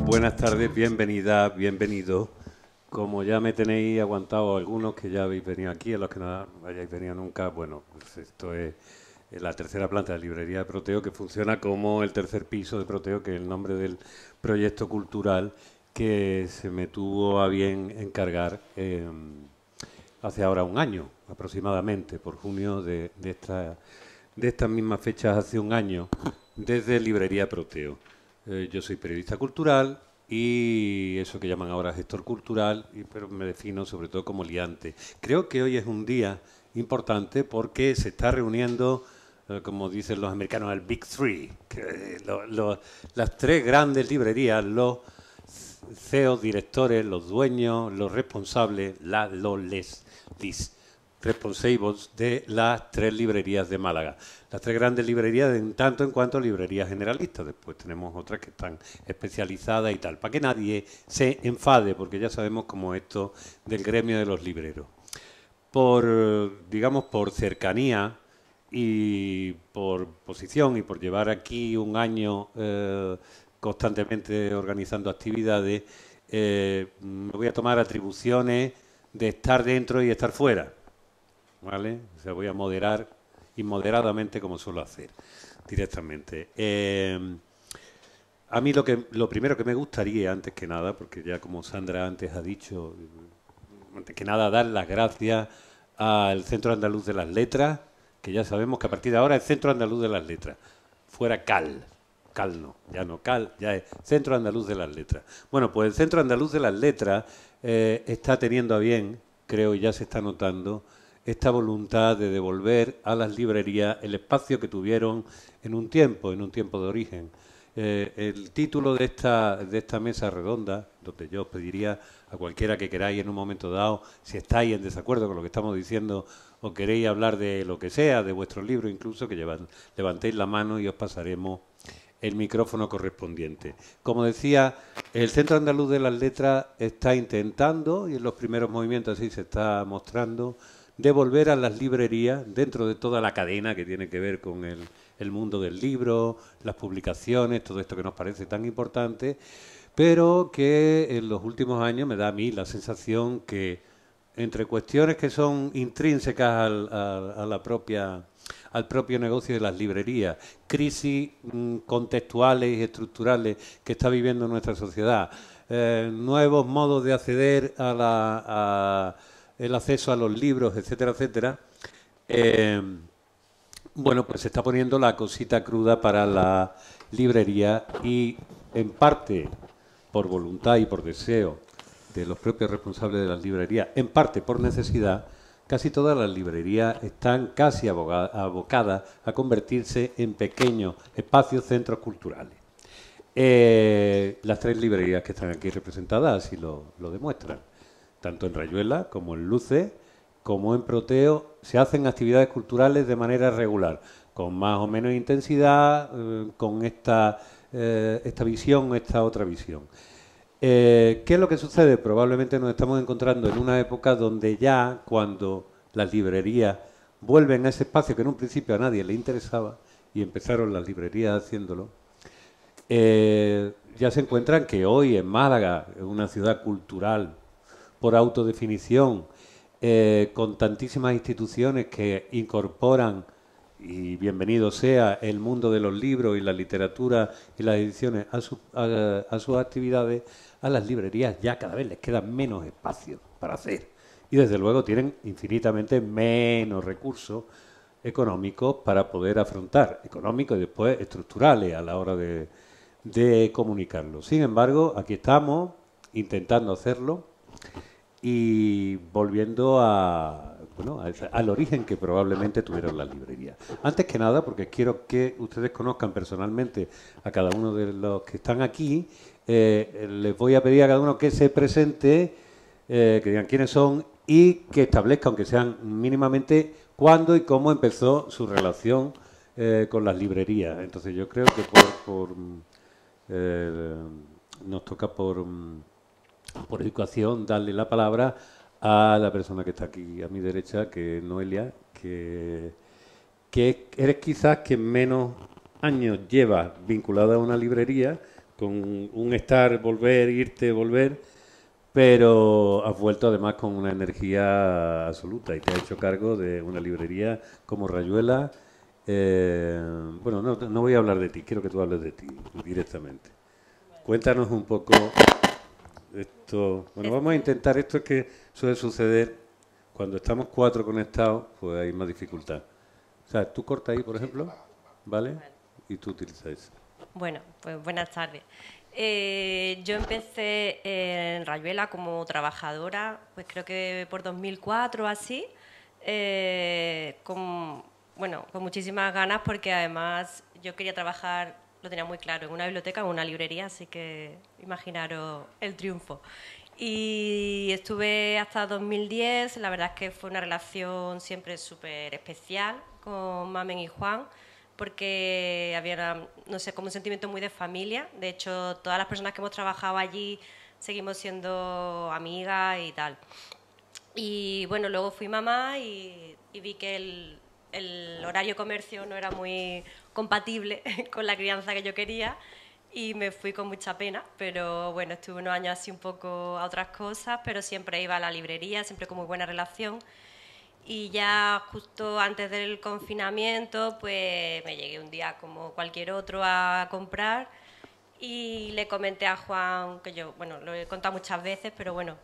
Buenas tardes, bienvenida, bienvenido. Como ya me tenéis aguantado algunos que ya habéis venido aquí, a los que no hayáis venido nunca, bueno, pues esto es la tercera planta de la librería de Proteo, que funciona como el tercer piso de Proteo, que es el nombre del proyecto cultural que se me tuvo a bien encargar hace ahora un año aproximadamente, por junio de estas mismas fechas hace un año, desde Librería Proteo. Yo soy periodista cultural y eso que llaman ahora gestor cultural, pero me defino sobre todo como liante. Creo que hoy es un día importante porque se está reuniendo, como dicen los americanos, el Big Three, las tres grandes librerías, los CEOs, directores, los dueños, los responsables, les responsables de las tres librerías de Málaga. Las tres grandes librerías en tanto en cuanto librerías generalistas. Después tenemos otras que están especializadas y tal, para que nadie se enfade, porque ya sabemos cómo es esto del gremio de los libreros. Digamos, por cercanía y por posición y por llevar aquí un año constantemente organizando actividades, me voy a tomar atribuciones de estar dentro y estar fuera, ¿vale? O sea, voy a moderar inmoderadamente como suelo hacer directamente. A mí lo primero que me gustaría, antes que nada, porque ya como Sandra antes ha dicho, antes que nada dar las gracias al Centro Andaluz de las Letras, que ya sabemos que a partir de ahora es Centro Andaluz de las Letras, fuera Cal no, ya no Cal, ya es Centro Andaluz de las Letras. Bueno, pues el Centro Andaluz de las Letras está teniendo a bien, creo, y ya se está notando, esta voluntad de devolver a las librerías el espacio que tuvieron en un tiempo de origen. El título de esta mesa redonda, donde yo os pediría a cualquiera que queráis en un momento dado, si estáis en desacuerdo con lo que estamos diciendo o queréis hablar de lo que sea, de vuestros libros incluso, que levantéis la mano y os pasaremos el micrófono correspondiente. Como decía, el Centro Andaluz de las Letras está intentando, y en los primeros movimientos así se está mostrando, devolver a las librerías, dentro de toda la cadena que tiene que ver con el mundo del libro, las publicaciones, todo esto que nos parece tan importante, pero que en los últimos años me da a mí la sensación que entre cuestiones que son intrínsecas al propio negocio de las librerías, crisis contextuales y estructurales que está viviendo nuestra sociedad, nuevos modos de acceder el acceso a los libros, etcétera, etcétera, bueno, pues se está poniendo la cosita cruda para la librería y en parte por voluntad y por deseo de los propios responsables de las librerías, en parte por necesidad, casi todas las librerías están casi abocadas a convertirse en pequeños espacios, centros culturales. Las tres librerías que están aquí representadas así lo demuestran. Tanto en Rayuela como en Luces, como en Proteo, se hacen actividades culturales de manera regular, con más o menos intensidad, con esta visión, esta otra visión. ¿Qué es lo que sucede? Probablemente nos estamos encontrando en una época donde ya cuando las librerías vuelven a ese espacio que en un principio a nadie le interesaba, y empezaron las librerías haciéndolo, ya se encuentran que hoy en Málaga, en una ciudad cultural por autodefinición, con tantísimas instituciones que incorporan, y bienvenido sea, el mundo de los libros y la literatura y las ediciones a sus actividades, a las librerías ya cada vez les queda menos espacio para hacer. Y desde luego tienen infinitamente menos recursos económicos para poder afrontar, económicos y después estructurales a la hora de comunicarlo. Sin embargo, aquí estamos intentando hacerlo y volviendo al origen que probablemente tuvieron las librerías. Antes que nada, porque quiero que ustedes conozcan personalmente a cada uno de los que están aquí, les voy a pedir a cada uno que se presente, que digan quiénes son y que establezca, aunque sean mínimamente, cuándo y cómo empezó su relación con las librerías. Entonces yo creo que nos toca por educación darle la palabra a la persona que está aquí a mi derecha, que es Noelia, que eres quizás quien menos años lleva vinculada a una librería, con un estar, volver, irte, volver, pero has vuelto además con una energía absoluta y te has hecho cargo de una librería como Rayuela. Bueno, no voy a hablar de ti, quiero que tú hables de ti directamente. Cuéntanos un poco esto. Bueno, vamos a intentar, esto es que suele suceder cuando estamos 4 conectados, pues hay más dificultad. O sea, tú corta ahí, por ejemplo, ¿vale? Y tú utilizas eso. Bueno, pues buenas tardes. Yo empecé en Rayuela como trabajadora, pues creo que por 2004 o así, con muchísimas ganas porque además yo quería trabajar, lo tenía muy claro, en una biblioteca o en una librería, así que imaginaros el triunfo. Y estuve hasta 2010, la verdad es que fue una relación siempre súper especial con Mamen y Juan, porque había, no sé, como un sentimiento muy de familia. De hecho, todas las personas que hemos trabajado allí seguimos siendo amigas y tal. Y bueno, luego fui mamá y vi que el horario comercio no era muy compatible con la crianza que yo quería y me fui con mucha pena, pero bueno, estuve unos años así un poco a otras cosas, pero siempre iba a la librería, siempre con muy buena relación. Y ya justo antes del confinamiento, pues me llegué un día como cualquier otro a comprar y le comenté a Juan, que yo, bueno, lo he contado muchas veces, pero bueno,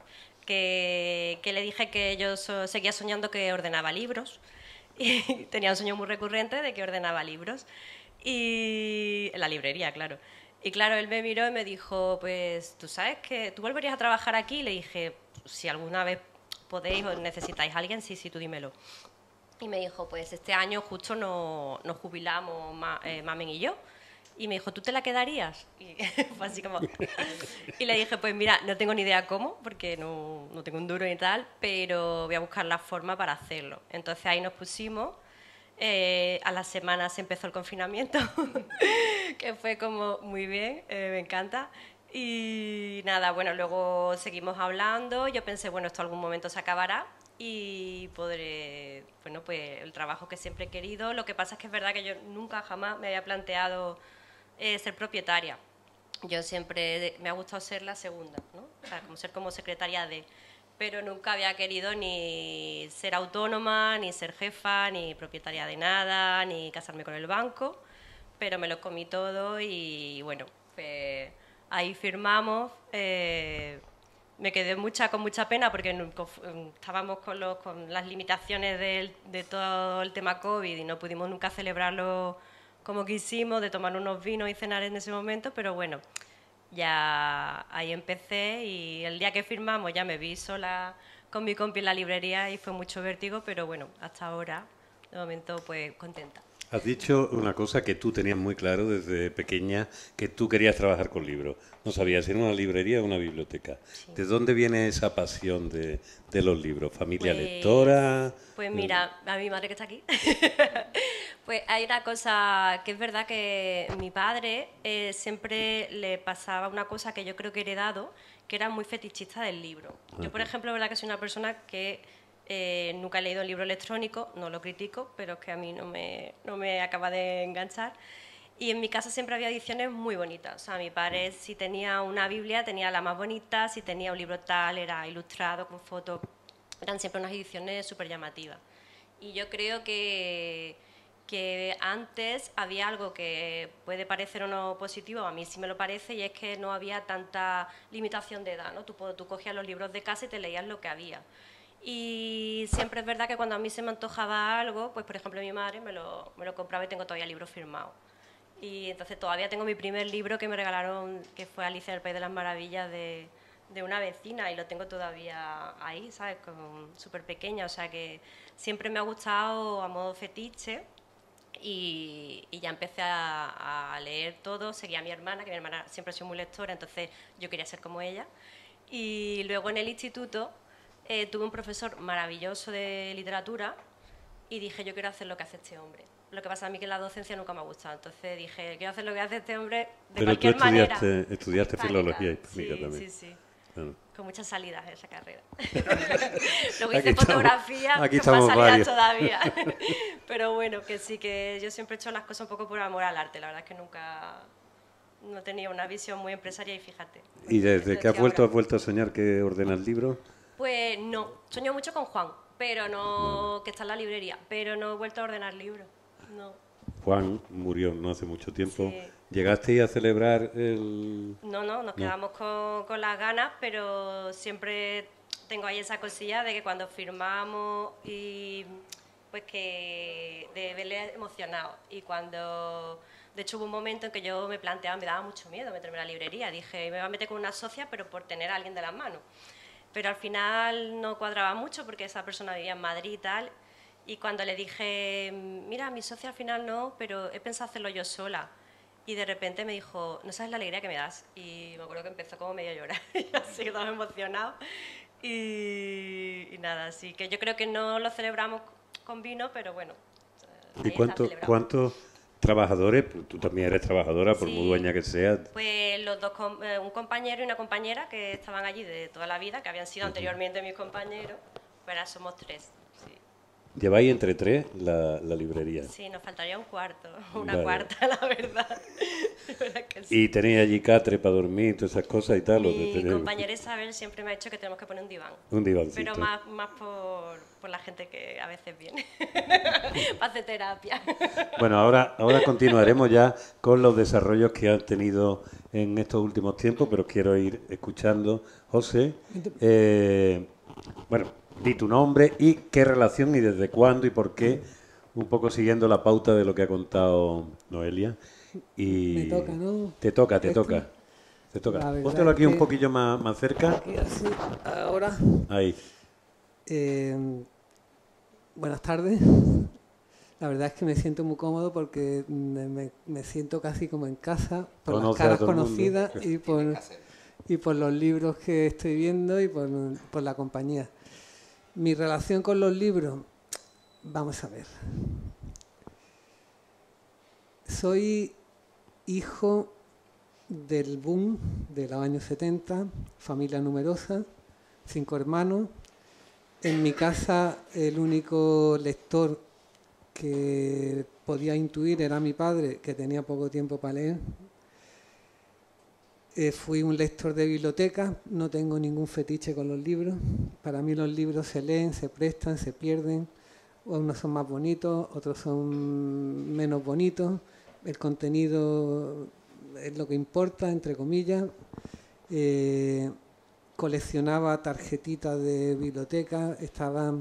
que le dije que yo seguía soñando que ordenaba libros y tenía un sueño muy recurrente de que ordenaba libros y en la librería, claro. Y claro, él me miró y me dijo, pues tú sabes que tú volverías a trabajar aquí. Y le dije, si alguna vez podéis o necesitáis a alguien, sí, sí, tú dímelo. Y me dijo, pues este año justo nos jubilamos Mamen y yo. Y me dijo, ¿tú te la quedarías? Y fue así como... Y le dije, pues mira, no tengo ni idea cómo, porque no tengo un duro ni tal, pero voy a buscar la forma para hacerlo. Entonces ahí nos pusimos. A las semanas empezó el confinamiento, que fue como muy bien, me encanta. Y nada, bueno, luego seguimos hablando. Yo pensé, bueno, esto algún momento se acabará y podré, bueno, pues el trabajo que siempre he querido. Lo que pasa es que es verdad que yo nunca jamás me había planteado ser propietaria. Yo siempre me ha gustado ser la segunda, ¿no? O sea, como ser como secretaria de... Pero nunca había querido ni ser autónoma, ni ser jefa, ni propietaria de nada, ni casarme con el banco. Pero me lo comí todo y bueno, pues ahí firmamos. Me quedé con mucha pena porque estábamos con las limitaciones de todo el tema COVID y no pudimos nunca celebrarlo como quisimos, de tomar unos vinos y cenar en ese momento, pero bueno, ya ahí empecé y el día que firmamos ya me vi sola con mi compi en la librería y fue mucho vértigo, pero bueno, hasta ahora, de momento, pues contenta. Has dicho una cosa que tú tenías muy claro desde pequeña, que tú querías trabajar con libros. No sabías si era una librería o una biblioteca. Sí. ¿De dónde viene esa pasión de los libros? ¿Familia Pues, lectora? pues mira, a mi madre que está aquí, pues hay una cosa que es verdad que mi padre siempre le pasaba una cosa que yo creo que he heredado, que era muy fetichista del libro. Yo, por ejemplo, es verdad que soy una persona que nunca he leído un libro electrónico, no lo critico, pero es que a mí no me acaba de enganchar. Y en mi casa siempre había ediciones muy bonitas. O sea, mi padre, si tenía una Biblia, tenía la más bonita, si tenía un libro tal, era ilustrado, con fotos. Eran siempre unas ediciones súper llamativas. Y yo creo que antes había algo que puede parecer o no positivo, a mí sí me lo parece, y es que no había tanta limitación de edad, ¿no? Tú cogías los libros de casa y te leías lo que había. Y siempre es verdad que cuando a mí se me antojaba algo, pues por ejemplo mi madre me lo compraba y tengo todavía libros firmados. Y entonces todavía tengo mi primer libro que me regalaron, que fue Alicia en el País de las Maravillas de una vecina y lo tengo todavía ahí, ¿sabes? Súper pequeña, o sea que siempre me ha gustado a modo fetiche y ya empecé a leer todo, seguía a mi hermana, que mi hermana siempre ha sido muy lectora, entonces yo quería ser como ella. Y luego en el instituto tuve un profesor maravilloso de literatura y dije, yo quiero hacer lo que hace este hombre. Lo que pasa a mí que la docencia nunca me ha gustado, entonces dije, quiero hacer lo que hace este hombre de Pero tú cualquier manera. estudiaste filología hispánica Sí, también. sí, sí. Claro. Con muchas salidas esa carrera. Luego Aquí hice estamos, fotografía, aquí con más estamos salidas varios. todavía. Pero bueno, que sí, que yo siempre he hecho las cosas un poco por amor al arte. La verdad es que no tenía una visión muy empresaria y fíjate. ¿Y desde que has vuelto, ahora. has vuelto a soñar que ordenas libros? Pues no, sueño mucho con Juan, pero no, que está en la librería, pero no he vuelto a ordenar libros, no. Juan murió no hace mucho tiempo. Sí. ¿Llegasteis a celebrar el...? No, nos No. quedamos con las ganas, pero siempre tengo ahí esa cosilla de que cuando firmamos y pues que de verle emocionado. Y cuando, de hecho hubo un momento en que yo me planteaba, me daba mucho miedo meterme en la librería, dije, me voy a meter con una socia, pero por tener a alguien de las manos. Pero al final no cuadraba mucho porque esa persona vivía en Madrid y tal. Y cuando le dije, mira, mi socia al final no, pero he pensado hacerlo yo sola. Y de repente me dijo, no sabes la alegría que me das. Y me acuerdo que empezó como medio a llorar. Y así estaba emocionado. Y nada, así que yo creo que no lo celebramos con vino, pero bueno, ¿Y ahí está celebrado. cuántos trabajadores? Pues tú también eres trabajadora, por muy Sí, dueña que seas. pues los dos, un compañero y una compañera que estaban allí de toda la vida, que habían sido anteriormente mis compañeros, pues ahora somos 3. Sí. Lleváis entre 3 la librería. Sí, nos faltaría un cuarto, una Vale. cuarta, la verdad. La verdad que sí. ¿Y tenéis allí catre para dormir, todas esas cosas y tal? ¿O Mi tenéis compañera Isabel siempre me ha dicho que tenemos que poner un diván. un divancito? Pero más por la gente que a veces viene. Para hacer terapia. Bueno, ahora continuaremos ya con los desarrollos que han tenido en estos últimos tiempos, pero quiero ir escuchando. José, bueno, di tu nombre y qué relación y desde cuándo y por qué, un poco siguiendo la pauta de lo que ha contado Noelia. Y Me toca, ¿no? Te toca. Esto, Te toca. la verdad Póntelo es aquí un que- poquillo más cerca. Aquí así, ahora. Ahí. Eh, buenas tardes. La verdad es que me siento muy cómodo porque me siento casi como en casa por las Conoce a caras todo el mundo. conocidas y por los libros que estoy viendo y por la compañía. Mi relación con los libros, vamos a ver. Soy hijo del boom de los años 70, familia numerosa, 5 hermanos. En mi casa el único lector que podía intuir era mi padre, que tenía poco tiempo para leer. Fui un lector de biblioteca, no tengo ningún fetiche con los libros. Para mí los libros se leen, se prestan, se pierden. Unos son más bonitos, otros son menos bonitos. El contenido es lo que importa, entre comillas. Coleccionaba tarjetitas de biblioteca, estaba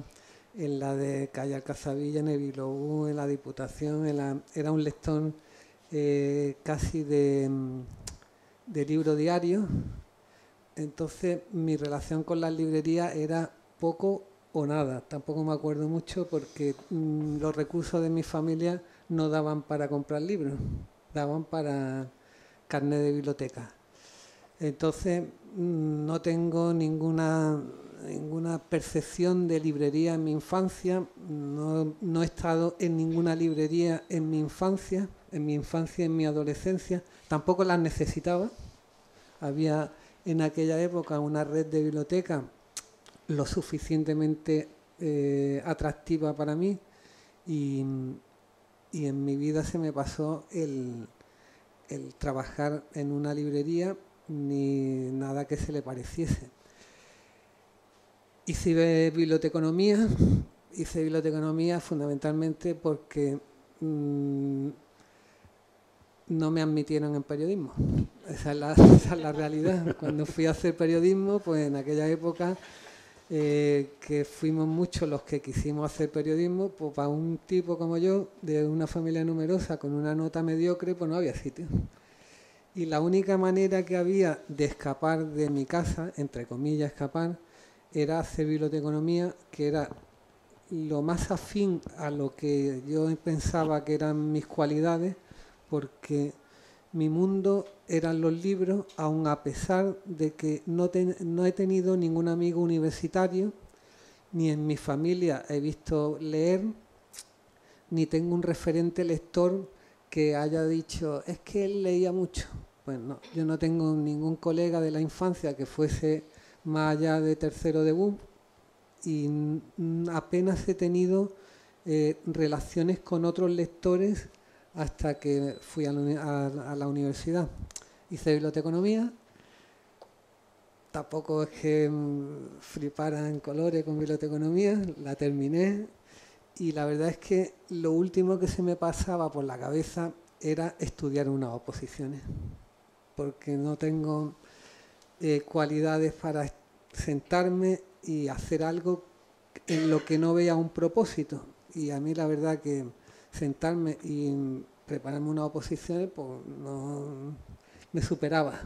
en la de Calle Alcazabilla, en el Bilbao, en la Diputación, era un lector casi de libro diario. Entonces mi relación con las librerías era poco o nada, tampoco me acuerdo mucho porque los recursos de mi familia no daban para comprar libros, daban para carnet de biblioteca. Entonces no tengo ninguna percepción de librería en mi infancia, no he estado en ninguna librería en mi infancia y en mi adolescencia, tampoco las necesitaba. Había en aquella época una red de bibliotecas lo suficientemente atractiva para mí y en mi vida se me pasó el trabajar en una librería ni nada que se le pareciese. Hice biblioteconomía fundamentalmente porque no me admitieron en periodismo. Esa es la realidad. Cuando fui a hacer periodismo, pues en aquella época que fuimos muchos los que quisimos hacer periodismo, pues para un tipo como yo, de una familia numerosa, con una nota mediocre, pues no había sitio. Y la única manera que había de escapar de mi casa, entre comillas escapar, era hacer biblioteconomía, que era lo más afín a lo que yo pensaba que eran mis cualidades, porque mi mundo eran los libros, aun a pesar de que no he tenido ningún amigo universitario, ni en mi familia he visto leer, ni tengo un referente lector que haya dicho, es que él leía mucho. Pues no, yo no tengo ningún colega de la infancia que fuese más allá de tercero de BUM y apenas he tenido relaciones con otros lectores hasta que fui a la universidad. hice biblioteconomía. Tampoco es que flipara en colores con biblioteconomía, la terminé y la verdad es que lo último que se me pasaba por la cabeza era estudiar unas oposiciones, porque no tengo cualidades para sentarme y hacer algo en lo que no vea un propósito. Y a mí la verdad que sentarme y prepararme unas oposiciones pues no me superaba.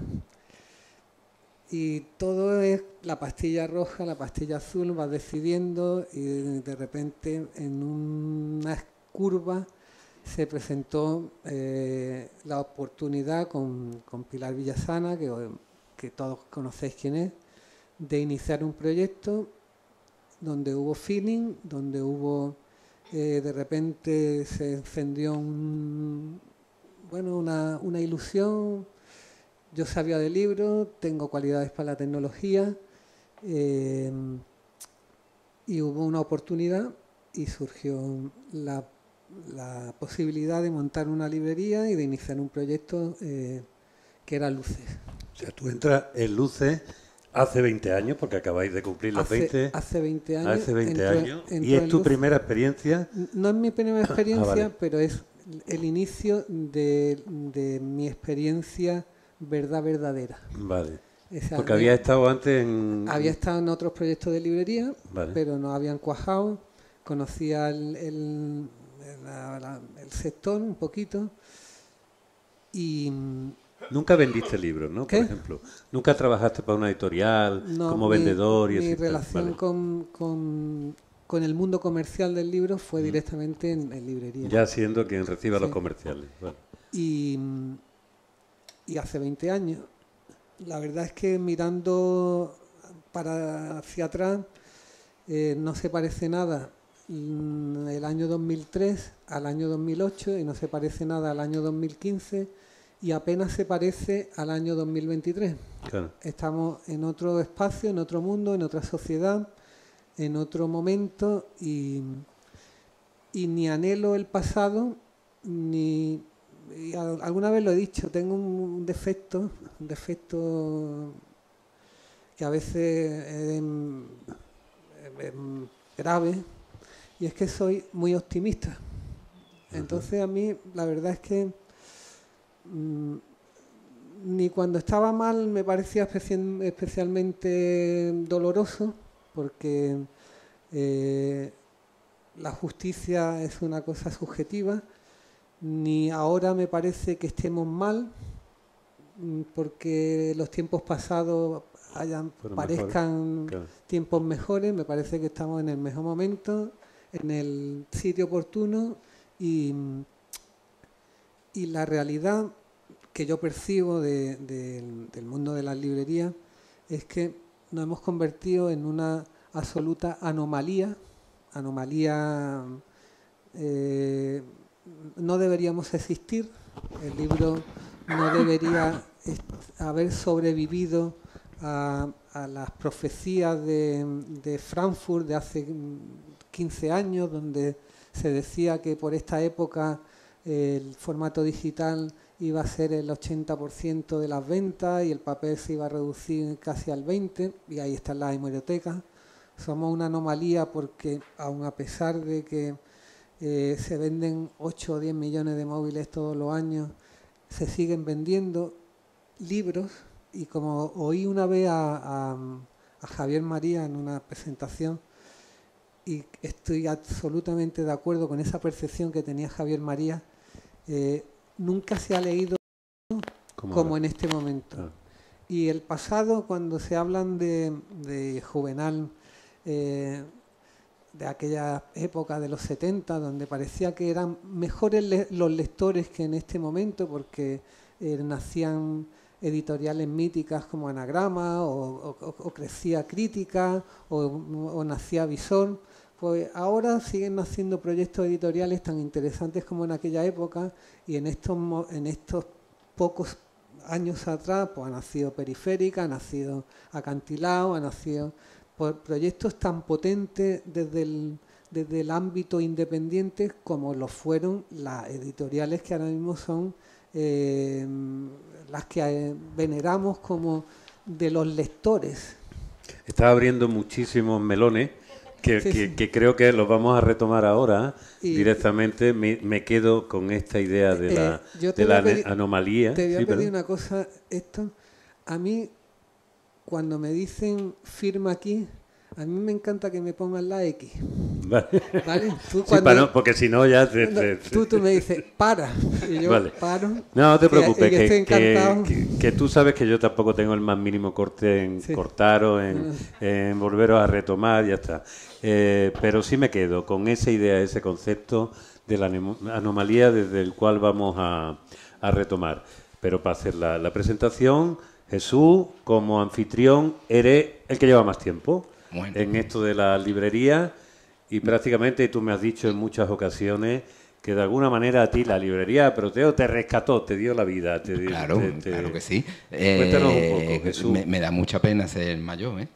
Y todo es la pastilla roja, la pastilla azul, vas decidiendo y de repente en una curva se presentó la oportunidad con Pilar Villasana, que todos conocéis quién es, de iniciar un proyecto donde hubo feeling, donde hubo de repente se encendió una ilusión. Yo sabía de libros, tengo cualidades para la tecnología y hubo una oportunidad y surgió la posibilidad de montar una librería y de iniciar un proyecto que era Luces. O sea, tú entras en Luces hace 20 años, porque acabáis de cumplir los 20. Hace 20 años. Hace 20 años. ¿Y es tu primera experiencia? No es mi primera experiencia, vale. Pero es el inicio de mi experiencia verdadera. Vale. Esa, porque había estado antes en... Había estado en otros proyectos de librería, vale. pero no habían cuajado. Conocía el sector un poquito y... Nunca vendiste libros, ¿no? ¿Qué? Por ejemplo, nunca trabajaste para una editorial como vendedor y así. Mi relación vale. con el mundo comercial del libro fue directamente en librería. Ya siendo quien reciba los comerciales. Vale. Y hace 20 años. La verdad es que mirando hacia atrás no se parece nada el año 2003 al año 2008 y no se parece nada al año 2015 y apenas se parece al año 2023. Claro. Estamos en otro espacio, en otro mundo, en otra sociedad, en otro momento y ni anhelo el pasado ni... Y alguna vez lo he dicho, tengo un defecto que a veces es grave, y es que soy muy optimista. Entonces a mí la verdad es que ni cuando estaba mal me parecía especialmente doloroso, porque la justicia es una cosa subjetiva, ni ahora me parece que estemos mal, porque los tiempos pasados parezcan tiempos mejores. Me parece que estamos en el mejor momento, en el sitio oportuno y la realidad que yo percibo del mundo de las librerías es que nos hemos convertido en una absoluta anomalía. No deberíamos existir, el libro no debería haber sobrevivido a las profecías de Frankfurt de hace 15 años, donde se decía que por esta época el formato digital iba a ser el 80% de las ventas y el papel se iba a reducir casi al 20%, y ahí están las hemerotecas. Somos una anomalía porque, aun a pesar de que se venden 8 o 10 millones de móviles todos los años, se siguen vendiendo libros. Y como oí una vez a Javier María en una presentación, y estoy absolutamente de acuerdo con esa percepción que tenía Javier María, nunca se ha leído como en este momento. Ah. Y el pasado, cuando se hablan de Juvenal, de aquella época de los 70, donde parecía que eran mejores los lectores que en este momento, porque nacían editoriales míticas como Anagrama, o crecía Crítica, o nacía Visor. Pues ahora siguen naciendo proyectos editoriales tan interesantes como en aquella época, y en estos pocos años atrás pues ha nacido Periférica, ha nacido Acantilado, ha nacido proyectos tan potentes desde el ámbito independiente como lo fueron las editoriales que ahora mismo son las que veneramos como de los lectores. Está abriendo muchísimos melones que creo que los vamos a retomar ahora directamente. Me quedo con esta idea de la anomalía. Te voy a pedir una cosa, Héctor. A mí, cuando me dicen firma aquí, a mí me encanta que me pongan la X. Vale. ¿Vale? Tú Sí, porque si no ya... Tú me dices, para. Y yo paro. No te preocupes, estoy encantado. que tú sabes que yo tampoco tengo el más mínimo corte en cortar o en volveros a retomar, ya está. Pero sí me quedo con esa idea, ese concepto de la anomalía desde el cual vamos a retomar. Pero para hacer la presentación, Jesús, como anfitrión, eres el que lleva más tiempo en esto de la librería y prácticamente tú me has dicho en muchas ocasiones que de alguna manera a ti la librería Proteo te rescató, te dio la vida. Claro que sí. Cuéntanos un poco, Jesús. Me da mucha pena ser mayor, ¿eh?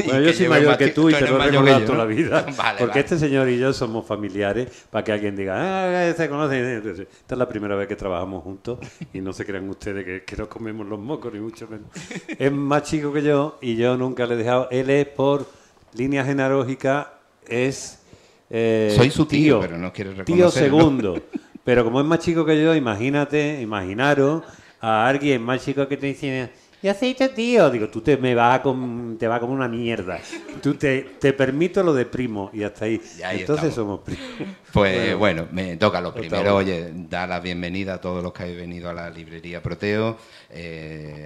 Bueno, yo soy mayor que tú y te lo he recordado toda la vida. Vale, porque este señor y yo somos familiares, para que alguien diga, se conocen. Esta es la primera vez que trabajamos juntos y no se crean ustedes que nos comemos los mocos, ni mucho menos. Es más chico que yo y yo nunca le he dejado. Él es, por línea genealógica, soy su tío, pero no quiere reconocerlo. Tío segundo. Pero como es más chico que yo, imaginaros a alguien más chico que te dice... Yo soy tu tío. Digo, tú te va como una mierda. Tú te permito lo de primo y hasta ahí. Entonces estamos. Somos primos. Pues bueno, me toca lo primero. Oye, dar la bienvenida a todos los que habéis venido a la librería Proteo,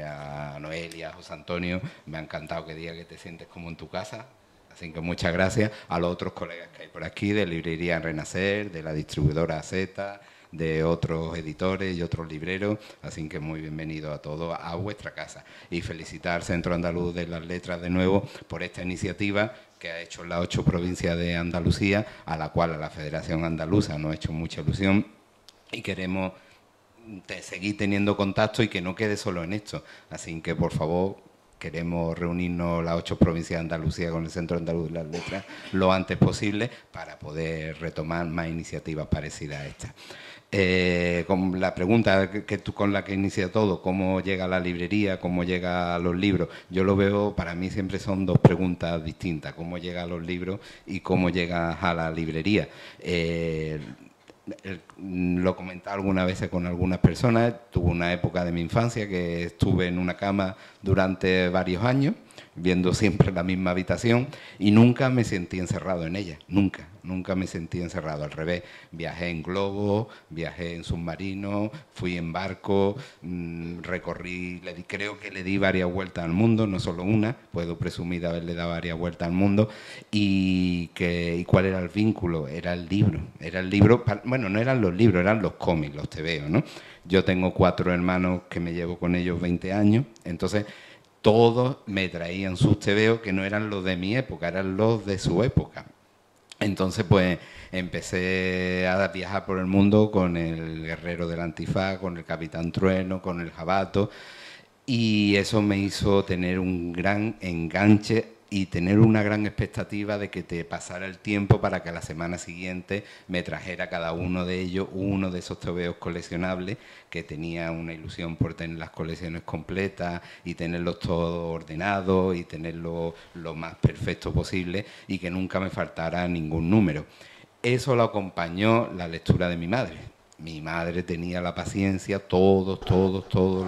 a Noelia, a José Antonio. Me ha encantado que diga que te sientes como en tu casa. Así que muchas gracias a los otros colegas que hay por aquí, de Librería Renacer, de la distribuidora Z, de otros editores y otros libreros, así que muy bienvenido a todos a vuestra casa. Y felicitar al Centro Andaluz de las Letras de nuevo por esta iniciativa que ha hecho en las 8 provincias de Andalucía, a la cual a la Federación Andaluza nos ha hecho mucha ilusión y queremos seguir teniendo contacto y que no quede solo en esto. Así que, por favor, queremos reunirnos las 8 provincias de Andalucía con el Centro Andaluz de las Letras lo antes posible para poder retomar más iniciativas parecidas a esta. Con la pregunta con la que inicia todo, ¿cómo llega a la librería? ¿Cómo llega a los libros? Yo lo veo, para mí siempre son dos preguntas distintas, ¿cómo llega a los libros y cómo llega a la librería? Lo comentaba algunas veces con algunas personas. Tuve una época de mi infancia que estuve en una cama durante varios años, viendo siempre la misma habitación y nunca me sentí encerrado en ella, nunca me sentí encerrado, al revés. Viajé en globo, viajé en submarino, fui en barco, recorrí, creo que le di varias vueltas al mundo, no solo una, puedo presumir de haberle dado varias vueltas al mundo. ¿Y cuál era el vínculo? Era el libro, bueno, no eran los libros, eran los cómics, los tebeos, ¿no? Yo tengo 4 hermanos que me llevo con ellos 20 años, entonces todos me traían sus tebeos que no eran los de mi época, eran los de su época. Entonces, pues, empecé a viajar por el mundo con el Guerrero del Antifaz, con el Capitán Trueno, con el Jabato, y eso me hizo tener un gran enganche y tener una gran expectativa de que te pasara el tiempo para que a la semana siguiente me trajera cada uno de ellos uno de esos tebeos coleccionables, que tenía una ilusión por tener las colecciones completas y tenerlos todos ordenados y tenerlos lo más perfecto posible y que nunca me faltara ningún número. Eso lo acompañó la lectura de mi madre. Mi madre tenía la paciencia todos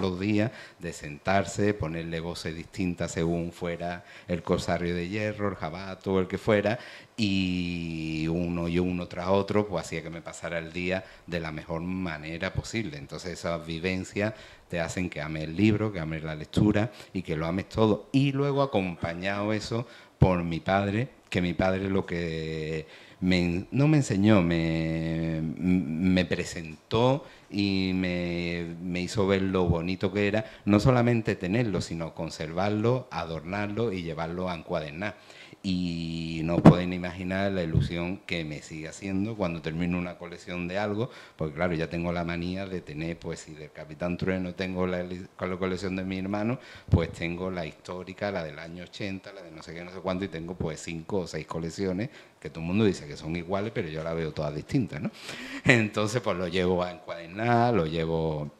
los días de sentarse, ponerle voces distintas según fuera el Corsario de Hierro, el Jabato, el que fuera, y uno tras otro, pues hacía que me pasara el día de la mejor manera posible. Entonces esas vivencias te hacen que ames el libro, que ames la lectura y que lo ames todo. Y luego acompañado eso por mi padre, que mi padre lo que... no me enseñó, me presentó y me hizo ver lo bonito que era, no solamente tenerlo, sino conservarlo, adornarlo y llevarlo a encuadernar. y no os podéis imaginar la ilusión que me sigue haciendo cuando termino una colección de algo, porque claro, ya tengo la manía de tener, pues si del Capitán Trueno tengo la colección de mi hermano, pues tengo la histórica, la del año 80, la de no sé qué, no sé cuánto, y tengo pues 5 o 6 colecciones que todo el mundo dice que son iguales, pero yo las veo todas distintas, ¿no? Entonces pues lo llevo a encuadernar, lo llevo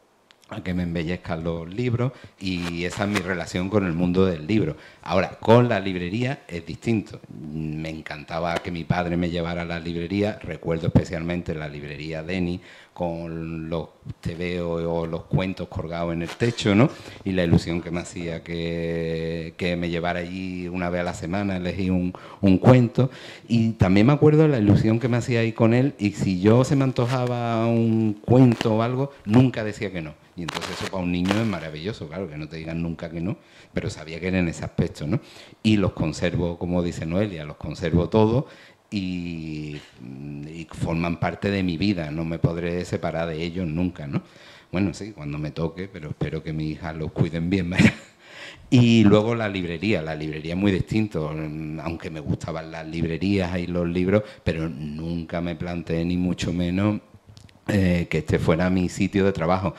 a que me embellezcan los libros, y esa es mi relación con el mundo del libro. Ahora, con la librería es distinto. Me encantaba que mi padre me llevara a la librería, recuerdo especialmente la librería Deni, con los tebeos o los cuentos colgados en el techo, ¿no? Y la ilusión que me hacía que me llevara allí una vez a la semana, elegí un cuento. Y también me acuerdo de la ilusión que me hacía ahí con él, y si yo se me antojaba un cuento o algo, nunca decía que no. Y entonces eso para un niño es maravilloso, claro, que no te digan nunca que no, pero sabía que era en ese aspecto, ¿no? Y los conservo, como dice Noelia, los conservo todos y forman parte de mi vida, no me podré separar de ellos nunca, ¿no? Bueno, sí, cuando me toque, pero espero que mis hijas los cuiden bien, ¿verdad? Y luego la librería es muy distinto, aunque me gustaban las librerías y los libros, pero nunca me planteé ni mucho menos que este fuera mi sitio de trabajo.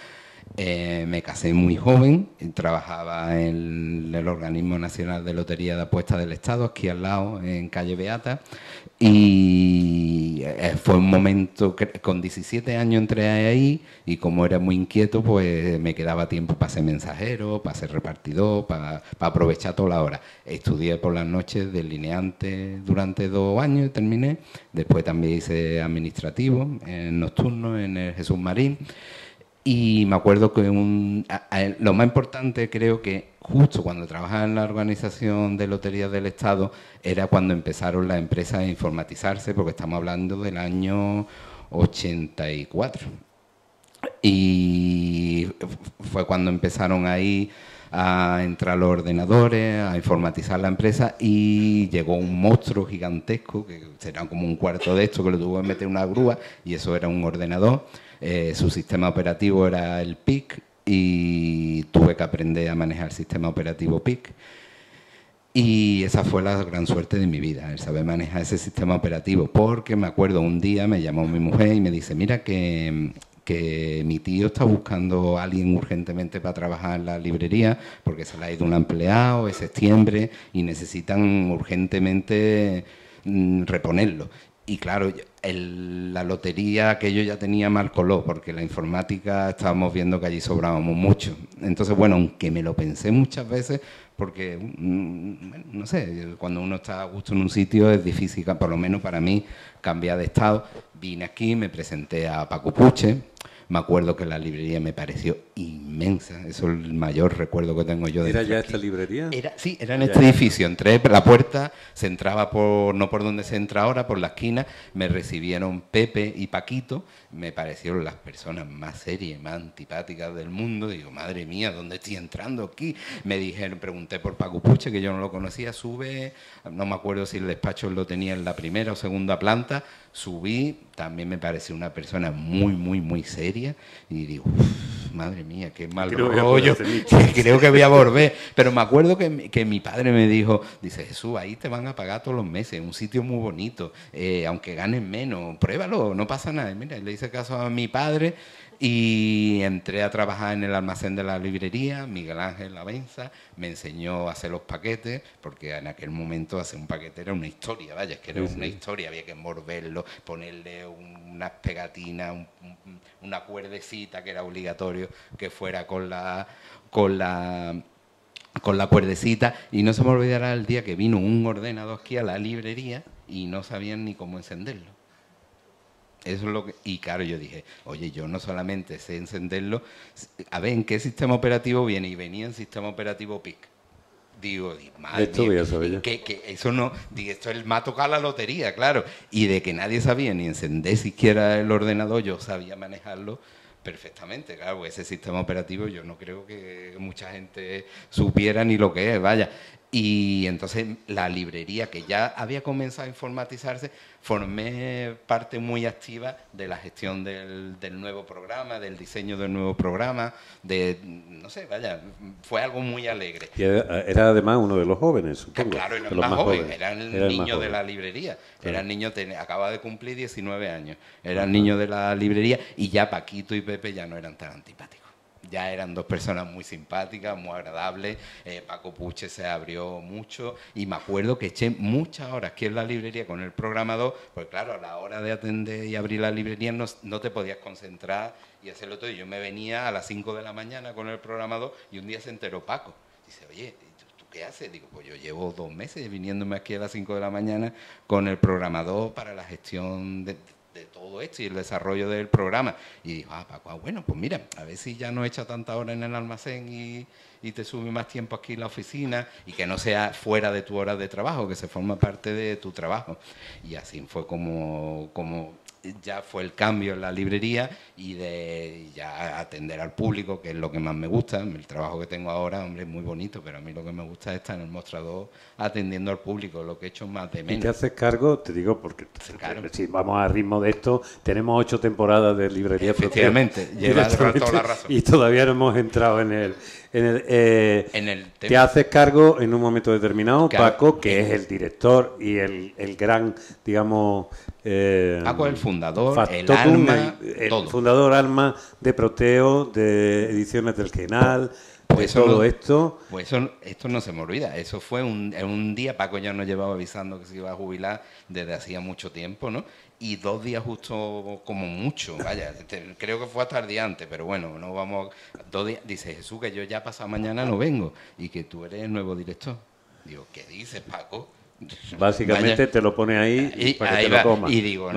Me casé muy joven, trabajaba en el Organismo Nacional de Lotería de Apuestas del Estado, aquí al lado, en calle Beata, y fue un momento que con 17 años entré ahí, y como era muy inquieto, pues me quedaba tiempo para ser mensajero, para ser repartidor, para aprovechar toda la hora. Estudié por las noches delineante durante 2 años y terminé. Después también hice administrativo, nocturno, en el Jesús Marín. Y me acuerdo que lo más importante, creo que justo cuando trabajaba en la Organización de Loterías del Estado, era cuando empezaron las empresas a informatizarse, porque estamos hablando del año 84. Y fue cuando empezaron ahí a entrar los ordenadores, a informatizar la empresa, y llegó un monstruo gigantesco, que será como un cuarto de esto, que lo tuvo que meter una grúa, y eso era un ordenador. Su sistema operativo era el PIC, y tuve que aprender a manejar el sistema operativo PIC. Y esa fue la gran suerte de mi vida, el saber manejar ese sistema operativo, porque me acuerdo un día me llamó mi mujer y me dice, mira que mi tío está buscando a alguien urgentemente para trabajar en la librería, porque se le ha ido un empleado, es septiembre, y necesitan urgentemente reponerlo. Y claro, la lotería aquello ya tenía mal color, porque la informática estábamos viendo que allí sobrábamos mucho. Entonces, bueno, aunque me lo pensé muchas veces, porque, no sé, cuando uno está a gusto en un sitio es difícil, por lo menos para mí, cambiar de estado. Vine aquí, me presenté a Paco Puche. Me acuerdo que la librería me pareció inmensa, eso es el mayor recuerdo que tengo yo de ¿Era ya aquí. esta librería? Sí, era en este edificio. Entré por la puerta, se entraba no por donde se entra ahora, por la esquina. Me recibieron Pepe y Paquito, me parecieron las personas más serias, más antipáticas del mundo. Digo, madre mía, ¿dónde estoy entrando aquí? Me dijeron, pregunté por Paco Puche, que yo no lo conocía, sube, no me acuerdo si el despacho lo tenía en la primera o segunda planta. Subí, también me pareció una persona muy, muy, muy seria, y digo, madre mía, qué mal rollo, creo que voy a volver. Pero me acuerdo que mi padre me dijo, dice, Jesús, ahí te van a pagar todos los meses, un sitio muy bonito, aunque ganes menos, pruébalo, no pasa nada. Y mira, le hice caso a mi padre y entré a trabajar en el almacén de la librería. Miguel Ángel Lavenza me enseñó a hacer los paquetes, porque en aquel momento hacer un paquete era una historia, vaya, es que era una historia, había que envolverlo, ponerle unas pegatinas, una cuerdecita, que era obligatorio que fuera con la cuerdecita. Y no se me olvidará el día que vino un ordenador aquí a la librería y no sabían ni cómo encenderlo. Eso es lo que, y claro, yo dije, oye, yo no solamente sé encenderlo, a ver, ¿en qué sistema operativo viene? Y venía en sistema operativo PIC. Digo, madre esto mía, voy a saber que eso no, digo, esto me ha tocado la lotería, claro. Y de que nadie sabía ni encender siquiera el ordenador, yo sabía manejarlo perfectamente, claro. Ese sistema operativo yo no creo que mucha gente supiera ni lo que es, vaya. Y entonces la librería, que ya había comenzado a informatizarse, formé parte muy activa de la gestión del nuevo programa, del diseño del nuevo programa, no sé, vaya, fue algo muy alegre. Y era además uno de los jóvenes, supongo. Claro, era de el los más joven, jóvenes. era el Era el más niño de joven. la librería, Claro. era el niño, acaba de cumplir 19 años, era el niño de la librería y ya Paquito y Pepe ya no eran tan antipáticos. Ya eran dos personas muy simpáticas, muy agradables. Paco Puche se abrió mucho y me acuerdo que eché muchas horas aquí en la librería con el programador, porque claro, a la hora de atender y abrir la librería no te podías concentrar y hacerlo todo. Y yo me venía a las 5 de la mañana con el programador y un día se enteró Paco. Dice, oye, ¿tú qué haces? Digo, pues yo llevo 2 meses viniéndome aquí a las 5 de la mañana con el programador para la gestión de todo esto y el desarrollo del programa. Y dijo, Paco, bueno, pues mira, a ver si ya no echa tanta hora en el almacén y te sube más tiempo aquí en la oficina y que no sea fuera de tu hora de trabajo, que se forma parte de tu trabajo. Y así fue como ya fue el cambio en la librería y de ya atender al público, que es lo que más me gusta. El trabajo que tengo ahora, hombre, es muy bonito, pero a mí lo que me gusta es estar en el mostrador atendiendo al público, lo que he hecho más de menos. ¿Y te haces cargo? Te digo, porque Claro. si vamos a ritmo de esto, tenemos 8 temporadas de librería. Efectivamente, lleva toda la razón. Y todavía no hemos entrado en el tema. Te haces cargo en un momento determinado, Claro. Paco, que es el director y el gran, digamos... Paco es el fundador, el factotum, alma, el todo. fundador, alma de Proteo, de Ediciones del Genal, Pues de todo esto. Pues esto no se me olvida. Eso fue un día, Paco ya nos llevaba avisando que se iba a jubilar desde hacía mucho tiempo, ¿no? Y 2 días justo como mucho, vaya, creo que fue hasta el día antes, pero bueno, no vamos... 2 días, dice Jesús que yo ya pasado mañana no vengo y que tú eres el nuevo director. Digo, ¿qué dices, Paco? Básicamente Vaya. te lo pone ahí Y, para que ahí te lo va. comas. Y digo,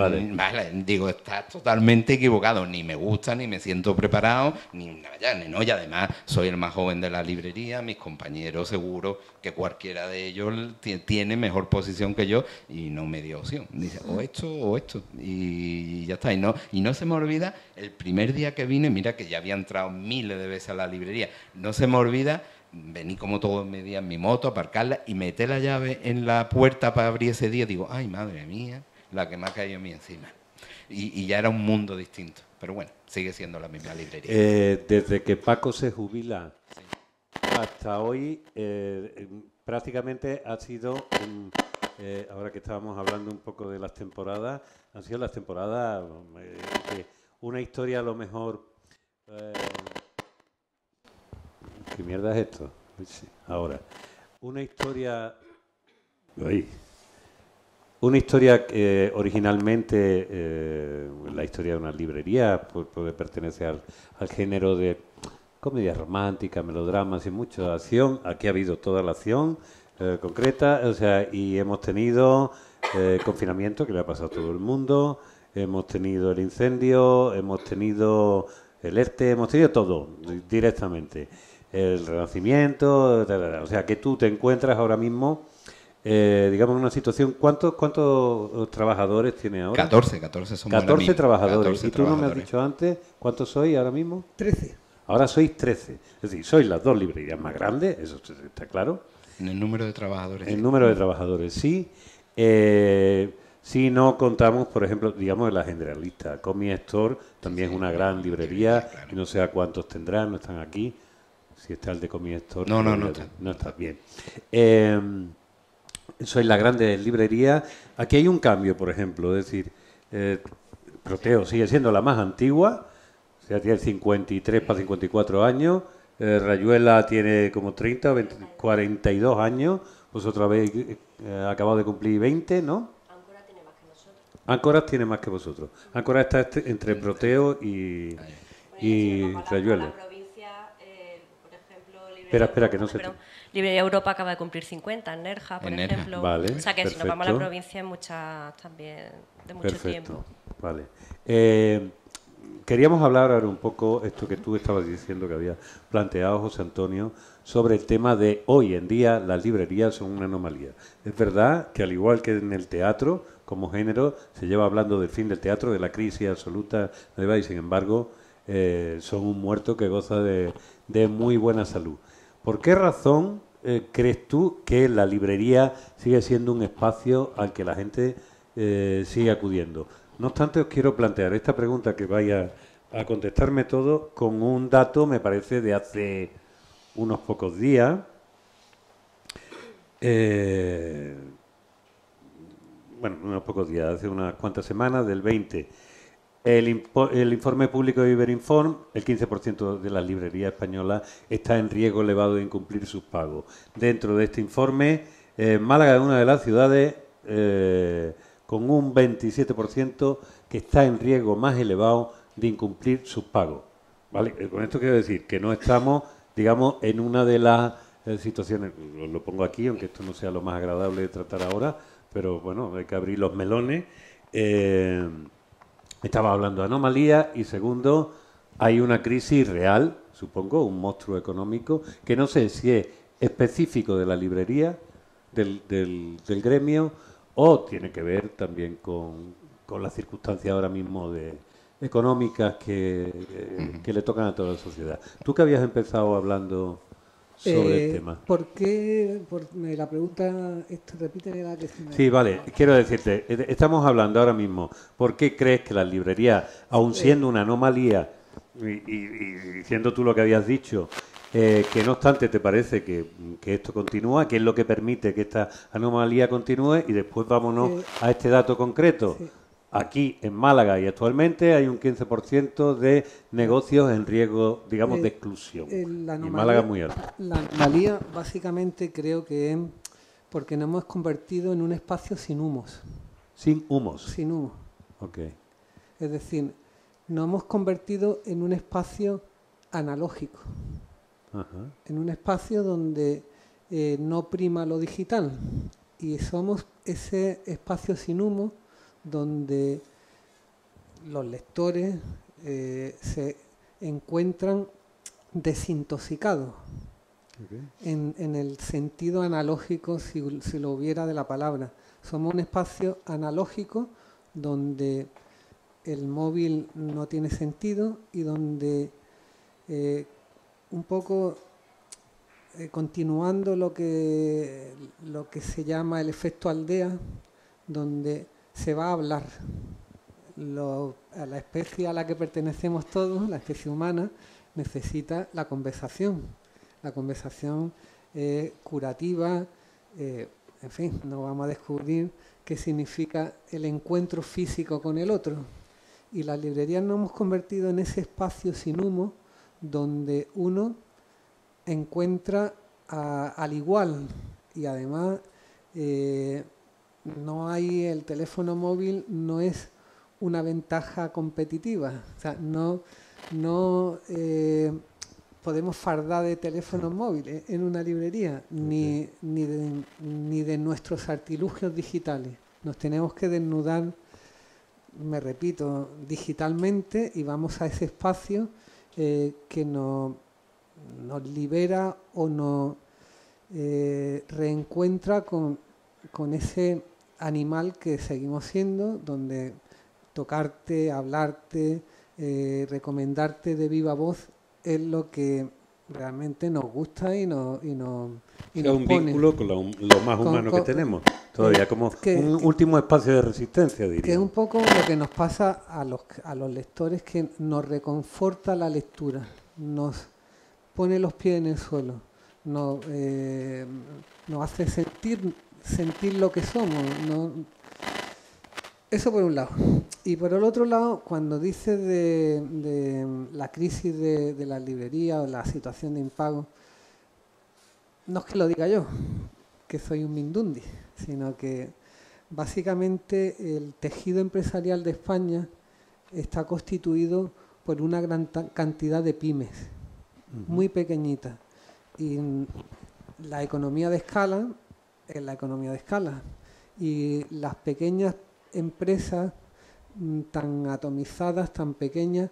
digo, estás totalmente equivocado, ni me gusta, ni me siento preparado, ni no, y además soy el más joven de la librería, mis compañeros seguro que cualquiera de ellos tiene mejor posición que yo y no me dio opción. Dice, o esto, y ya está. Y no se me olvida, el primer día que vine, mira que ya había entrado miles de veces a la librería, no se me olvida. Vení como todos me días en mi moto, aparcarla y meter la llave en la puerta para abrir ese día. Digo, ay, madre mía, la que me ha caído a mí encima. Y ya era un mundo distinto. Pero bueno, sigue siendo la misma librería. Desde que Paco se jubila hasta hoy, prácticamente ha sido, ahora que estábamos hablando un poco de las temporadas, han sido las temporadas, una historia a lo mejor... ¿Qué mierda es esto? Sí, ahora, una historia... Una historia que originalmente, la historia de una librería, puede pertenecer al género de comedia romántica, melodramas y mucha acción. Aquí ha habido toda la acción concreta, o sea, y hemos tenido confinamiento, que le ha pasado a todo el mundo, hemos tenido el incendio, hemos tenido el ERTE, hemos tenido todo directamente. El renacimiento, o sea, que tú te encuentras ahora mismo... digamos, en una situación... ¿Cuántos trabajadores tiene ahora? 14 somos 14 trabajadores. 14 ¿Y tú no me has trabajadores. dicho antes cuántos sois ahora mismo? 13. Ahora sois 13. Es decir, sois las 2 librerías más grandes, eso está claro. En el número de trabajadores. El número de trabajadores, sí. Si no contamos, por ejemplo, digamos, en la generalista. Comi Store también es una gran librería, claro. y no sé a cuántos tendrán, no están aquí. Si está el de Comi Store. No está bien. Soy la grande librería. Aquí hay un cambio, por ejemplo, es decir, Proteo sigue siendo la más antigua, o sea, tiene 53 para 54 años, Rayuela tiene como 30, 20, 42 años, vosotros habéis acabado de cumplir 20, ¿no? Áncora tiene más que nosotros. Áncora tiene más que vosotros. Áncora está entre Proteo y Rayuela. La provincia, por ejemplo, Espera, que no se... Librería Europa acaba de cumplir 50 en Nerja, por En Nerja, ejemplo. vale, o sea que si nos vamos a perfecto. la provincia hay muchas también de mucho tiempo. Vale. Queríamos hablar ahora un poco, esto que tú estabas diciendo que había planteado, José Antonio, sobre el tema de hoy en día las librerías son una anomalía. Es verdad que al igual que en el teatro, como género, se lleva hablando del fin del teatro, de la crisis absoluta, y sin embargo, son un muerto que goza de muy buena salud. ¿Por qué razón crees tú que la librería sigue siendo un espacio al que la gente sigue acudiendo? No obstante, os quiero plantear esta pregunta que vaya a contestarme todo con un dato, me parece, de hace unos pocos días. Bueno, unos pocos días, hace unas cuantas semanas, del 20. El informe público de Iberinform, el 15% de las librerías españolas está en riesgo elevado de incumplir sus pagos. Dentro de este informe, Málaga es una de las ciudades con un 27% que está en riesgo más elevado de incumplir sus pagos. ¿Vale? Con esto quiero decir que no estamos, digamos, en una de las situaciones, lo pongo aquí, aunque esto no sea lo más agradable de tratar ahora, pero bueno, hay que abrir los melones. Estaba hablando de anomalías y segundo, hay una crisis real, supongo, un monstruo económico, que no sé si es específico de la librería, del gremio, o tiene que ver también con las circunstancias ahora mismo económicas que le tocan a toda la sociedad. Tú que habías empezado hablando sobre el tema. ¿Por qué? La pregunta, repíteme la que se me... Sí, vale, quiero decirte, estamos hablando ahora mismo, ¿por qué crees que las librerías, aun siendo una anomalía, y siendo tú lo que habías dicho, que no obstante te parece que esto continúa, qué es lo que permite que esta anomalía continúe? Y después vámonos a este dato concreto. Sí. Aquí en Málaga y actualmente hay un 15% de negocios en riesgo, digamos, de exclusión. Y Málaga es muy alto. La anomalía básicamente creo que es porque nos hemos convertido en un espacio sin humos. ¿Sin humos? Sin humo. Ok. Es decir, nos hemos convertido en un espacio analógico. Ajá. En un espacio donde no prima lo digital. Y somos ese espacio sin humo donde los lectores se encuentran desintoxicados, en el sentido analógico, si lo hubiera, de la palabra. Somos un espacio analógico donde el móvil no tiene sentido y donde un poco continuando lo que se llama el efecto aldea, donde se va a hablar. A la especie a la que pertenecemos todos, la especie humana, necesita la conversación. La conversación curativa, en fin, no vamos a descubrir qué significa el encuentro físico con el otro. Y las librerías nos hemos convertido en ese espacio sin humo donde uno encuentra al igual y además no hay, el teléfono móvil no es una ventaja competitiva, o sea, no podemos fardar de teléfonos móviles en una librería, ni de nuestros artilugios digitales. Nos tenemos que desnudar, me repito, digitalmente, y vamos a ese espacio que nos libera o nos reencuentra con ese animal que seguimos siendo, donde tocarte, hablarte, recomendarte de viva voz es lo que realmente nos gusta y nos un vínculo con lo más humano que tenemos todavía, como un último espacio de resistencia, diría. Que es un poco lo que nos pasa a los lectores, que nos reconforta la lectura, nos pone los pies en el suelo, nos hace sentir lo que somos, ¿no? Eso por un lado. Y por el otro lado, cuando dices de la crisis de las librerías o la situación de impago, no es que lo diga yo, que soy un mindundi, sino que básicamente el tejido empresarial de España está constituido por una gran cantidad de pymes, muy pequeñitas. Y la economía de escala es la economía de escala. Y las pequeñas empresas tan atomizadas, tan pequeñas,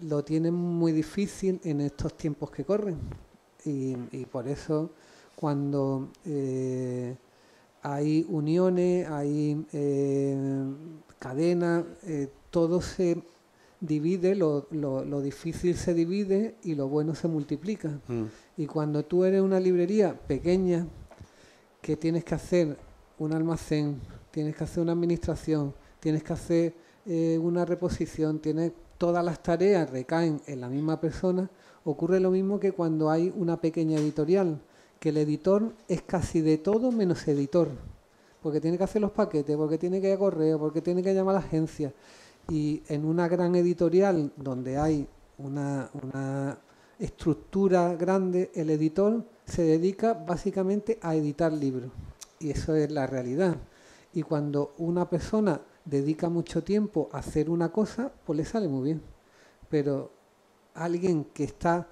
lo tienen muy difícil en estos tiempos que corren. Y por eso cuando hay uniones, hay cadenas, todo se divide, lo difícil se divide y lo bueno se multiplica. Y cuando tú eres una librería pequeña, que tienes que hacer un almacén, tienes que hacer una administración, tienes que hacer una reposición, todas las tareas recaen en la misma persona, ocurre lo mismo que cuando hay una pequeña editorial, que el editor es casi de todo menos editor, porque tiene que hacer los paquetes, porque tiene que ir a correo, porque tiene que llamar a la agencia. Y en una gran editorial donde hay una estructura grande, el editor se dedica básicamente a editar libros, y eso es la realidad. Y cuando una persona dedica mucho tiempo a hacer una cosa, pues le sale muy bien. Pero alguien que está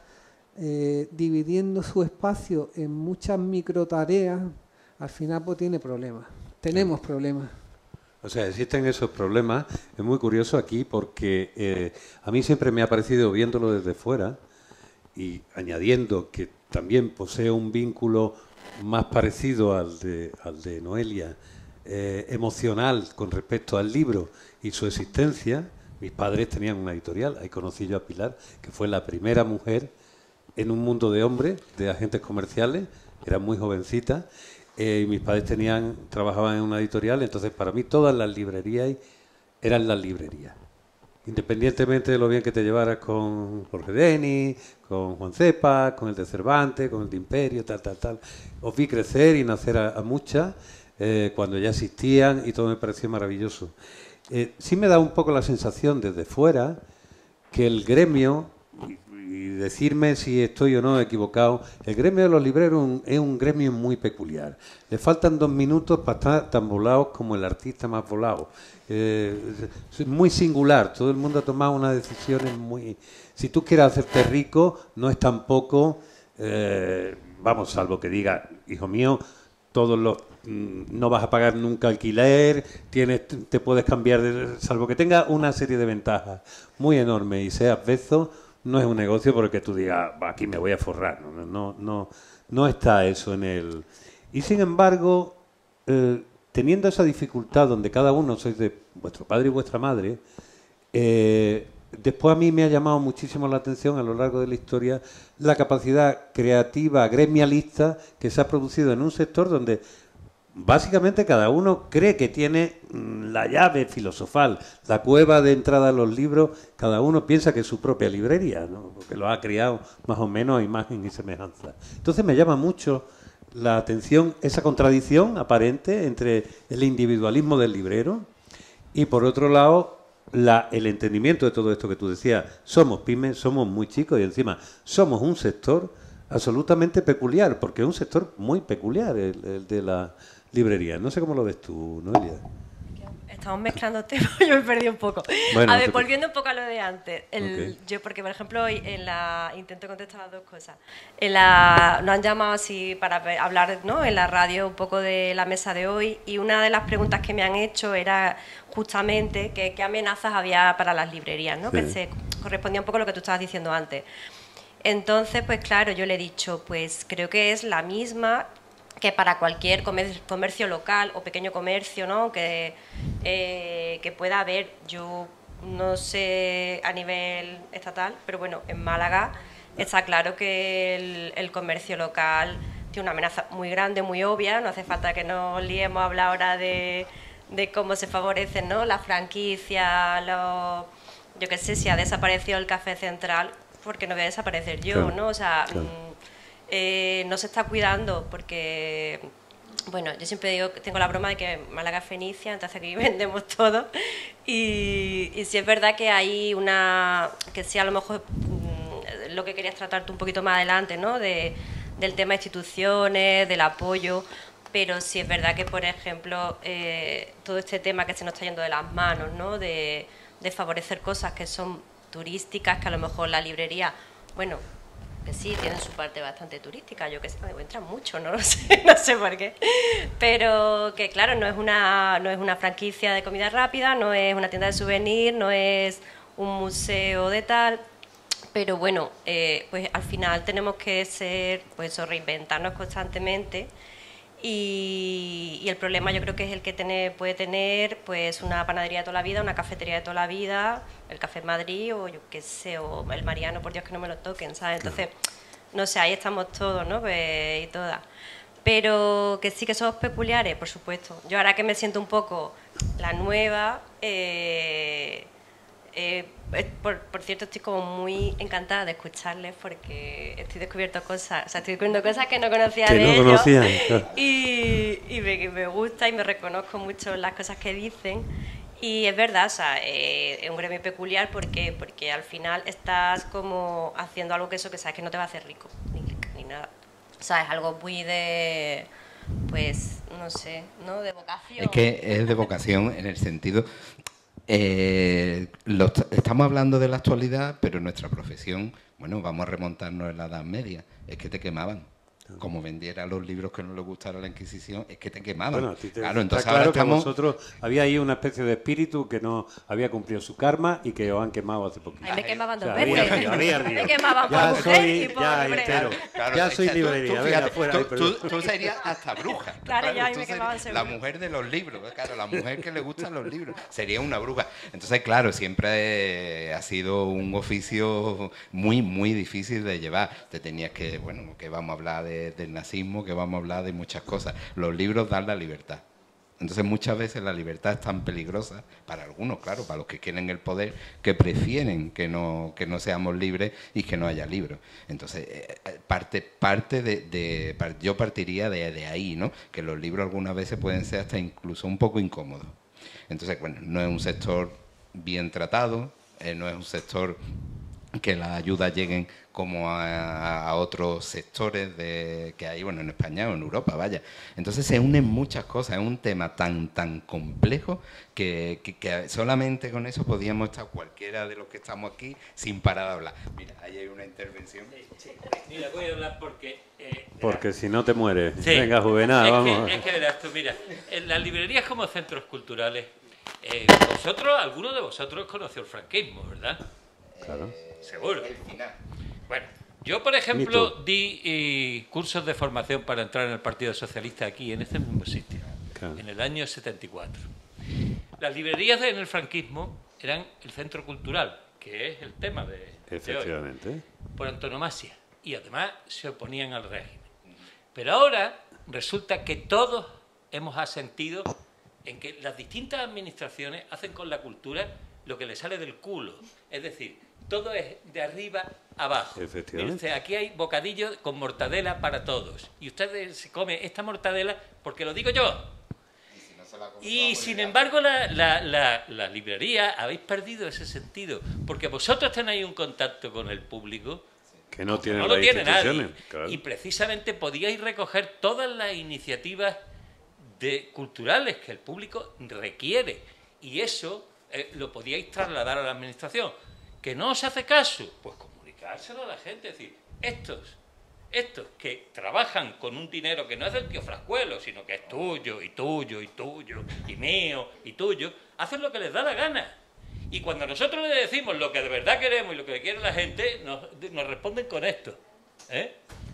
dividiendo su espacio en muchas microtareas, al final pues tiene problemas. Tenemos problemas. O sea, existen esos problemas. Es muy curioso aquí porque a mí siempre me ha parecido, viéndolo desde fuera, y añadiendo que también posee un vínculo más parecido al de Noelia, emocional con respecto al libro y su existencia. Mis padres tenían una editorial, ahí conocí yo a Pilar, que fue la primera mujer en un mundo de hombres, de agentes comerciales, era muy jovencita, y mis padres trabajaban en una editorial, entonces para mí todas las librerías eran las librerías. Independientemente de lo bien que te llevaras con Jorge Denis, con Juan Cepa, con el de Cervantes, con el de Imperio, tal. Os vi crecer y nacer a muchas cuando ya existían y todo me pareció maravilloso. Sí me da un poco la sensación desde fuera que el gremio, y decirme si estoy o no equivocado, el gremio de los libreros es un gremio muy peculiar. Le faltan 2 minutos para estar tan volados como el artista más volado. Es muy singular, todo el mundo ha tomado unas decisiones muy... Si tú quieres hacerte rico, no es tampoco, vamos, salvo que diga, hijo mío, no vas a pagar nunca alquiler, te puedes cambiar, salvo que tenga una serie de ventajas muy enormes y seas bezo, no es un negocio por el que tú digas, aquí me voy a forrar. No está eso en él. Y sin embargo, teniendo esa dificultad donde cada uno sois de vuestro padre y vuestra madre, después a mí me ha llamado muchísimo la atención a lo largo de la historia la capacidad creativa, gremialista, que se ha producido en un sector donde básicamente cada uno cree que tiene la llave filosofal, la cueva de entrada a los libros, cada uno piensa que es su propia librería, ¿no? Porque lo ha creado más o menos a imagen y semejanza. Entonces me llama mucho la atención esa contradicción aparente entre el individualismo del librero y, por otro lado, el entendimiento de todo esto que tú decías. Somos pymes, somos muy chicos y encima somos un sector absolutamente peculiar, porque es un sector muy peculiar el de la librería. No sé cómo lo ves tú, Noelia. Estamos mezclando temas, yo me perdí un poco. Bueno, a ver, volviendo un poco a lo de antes. Okay. Yo, porque por ejemplo, hoy intento contestar las dos cosas. Nos han llamado así para hablar, ¿no?, en la radio un poco de la mesa de hoy, y una de las preguntas que me han hecho era justamente qué amenazas había para las librerías, ¿no? Sí. Que se correspondía un poco a lo que tú estabas diciendo antes. Entonces, pues claro, yo le he dicho, pues creo que es la misma que para cualquier comercio local o pequeño comercio, ¿no?, que pueda haber. Yo no sé a nivel estatal, pero bueno, en Málaga está claro que el comercio local tiene una amenaza muy grande, muy obvia. No hace falta que nos liemos a hablar ahora de cómo se favorecen, ¿no?, las franquicias, yo qué sé, si ha desaparecido el Café Central, ¿por qué no voy a desaparecer yo? Claro, ¿no? O sea, claro. No se está cuidando porque, bueno, yo siempre digo, tengo la broma de que Málaga es Fenicia, entonces aquí vendemos todo, y sí es verdad que hay que sí, a lo mejor lo que querías tratarte un poquito más adelante, ¿no?, del tema de instituciones, del apoyo, pero sí es verdad que, por ejemplo, todo este tema que se nos está yendo de las manos, ¿no?, de favorecer cosas que son turísticas, que a lo mejor la librería, bueno, que sí, tienen su parte bastante turística, yo que sé, entran mucho, no lo sé, no sé por qué, pero que claro, no es una franquicia de comida rápida, no es una tienda de souvenir, no es un museo de tal, pero bueno, pues al final tenemos que reinventarnos constantemente. Y el problema yo creo que es el que puede tener pues una panadería de toda la vida, una cafetería de toda la vida, el Café Madrid o yo qué sé, o el Mariano, por Dios que no me lo toquen, ¿sabes? Entonces no sé, ahí estamos todos, ¿no? Pues, y todas. Pero que sí que somos peculiares, por supuesto. Yo ahora que me siento un poco la nueva, por cierto, estoy como muy encantada de escucharles porque estoy descubriendo cosas, o sea, estoy descubriendo cosas que no conocía de ellos. Y me gusta y me reconozco mucho las cosas que dicen. Y es verdad, o sea, es un gremio peculiar porque al final estás como haciendo algo que sabes que no te va a hacer rico, ni nada. O sea, es algo muy de, pues, no sé, ¿no? De vocación. Es que es de vocación en el sentido... estamos hablando de la actualidad, pero nuestra profesión, bueno, vamos a remontarnos en la Edad Media, es que te quemaban. Como vendiera los libros que no le gustara la Inquisición, es que te quemaban. Bueno, claro, entonces claro ahora que estamos... vosotros había ahí una especie de espíritu que no había cumplido su karma y que os han quemado hace poquito. Ahí me quemaban dos veces. Me quemaban por mujer y por hombre. Claro, ya soy librería. Tú serías hasta bruja. Claro, ya me quemaban seguro. La mujer de los libros, claro, la mujer que le gustan los libros. Sería una bruja. Entonces, claro, siempre ha sido un oficio muy, muy difícil de llevar. Te tenías que, bueno, que vamos a hablar del nazismo, que vamos a hablar de muchas cosas. Los libros dan la libertad. Entonces muchas veces la libertad es tan peligrosa, para algunos, claro, para los que quieren el poder, que prefieren que no seamos libres y que no haya libros. Entonces, yo partiría de ahí, ¿no? Que los libros algunas veces pueden ser hasta incluso un poco incómodos. Entonces, bueno, no es un sector bien tratado, no es un sector que las ayudas lleguen como a otros sectores que hay, bueno, en España o en Europa, vaya. Entonces se unen muchas cosas, es un tema tan complejo que solamente con eso podíamos estar cualquiera de los que estamos aquí sin parar de hablar. Mira, ahí hay una intervención. Mira, voy a hablar porque... porque si no te mueres. Sí. Venga, Juvenal, vamos. Es que verás tú, mira, en las librerías como centros culturales, alguno de vosotros conoció el franquismo, ¿verdad? Claro. Seguro. Bueno, yo, por ejemplo, di cursos de formación para entrar en el Partido Socialista aquí, en este mismo sitio, claro, en el año 74. Las librerías en el franquismo eran el centro cultural, que es el tema de Efectivamente. hoy, por antonomasia, y además se oponían al régimen. Pero ahora resulta que todos hemos asentido en que las distintas administraciones hacen con la cultura lo que le sale del culo, es decir, todo es de arriba abajo. Efectivamente. Aquí hay bocadillos con mortadela para todos. Y usted se come esta mortadela porque lo digo yo. Y sin embargo, la librería habéis perdido ese sentido. Porque vosotros tenéis un contacto con el público que no tiene lo tiene nadie. Claro. Y precisamente podíais recoger todas las iniciativas culturales que el público requiere. Y eso lo podíais trasladar a la administración. ¿Que no os hace caso? Pues comunicárselo a la gente, es decir, estos que trabajan con un dinero que no es del tío Frascuelo, sino que es tuyo, y tuyo, y tuyo, y mío, y tuyo, hacen lo que les da la gana. Y cuando nosotros le decimos lo que de verdad queremos y lo que quiere la gente, nos responden con esto.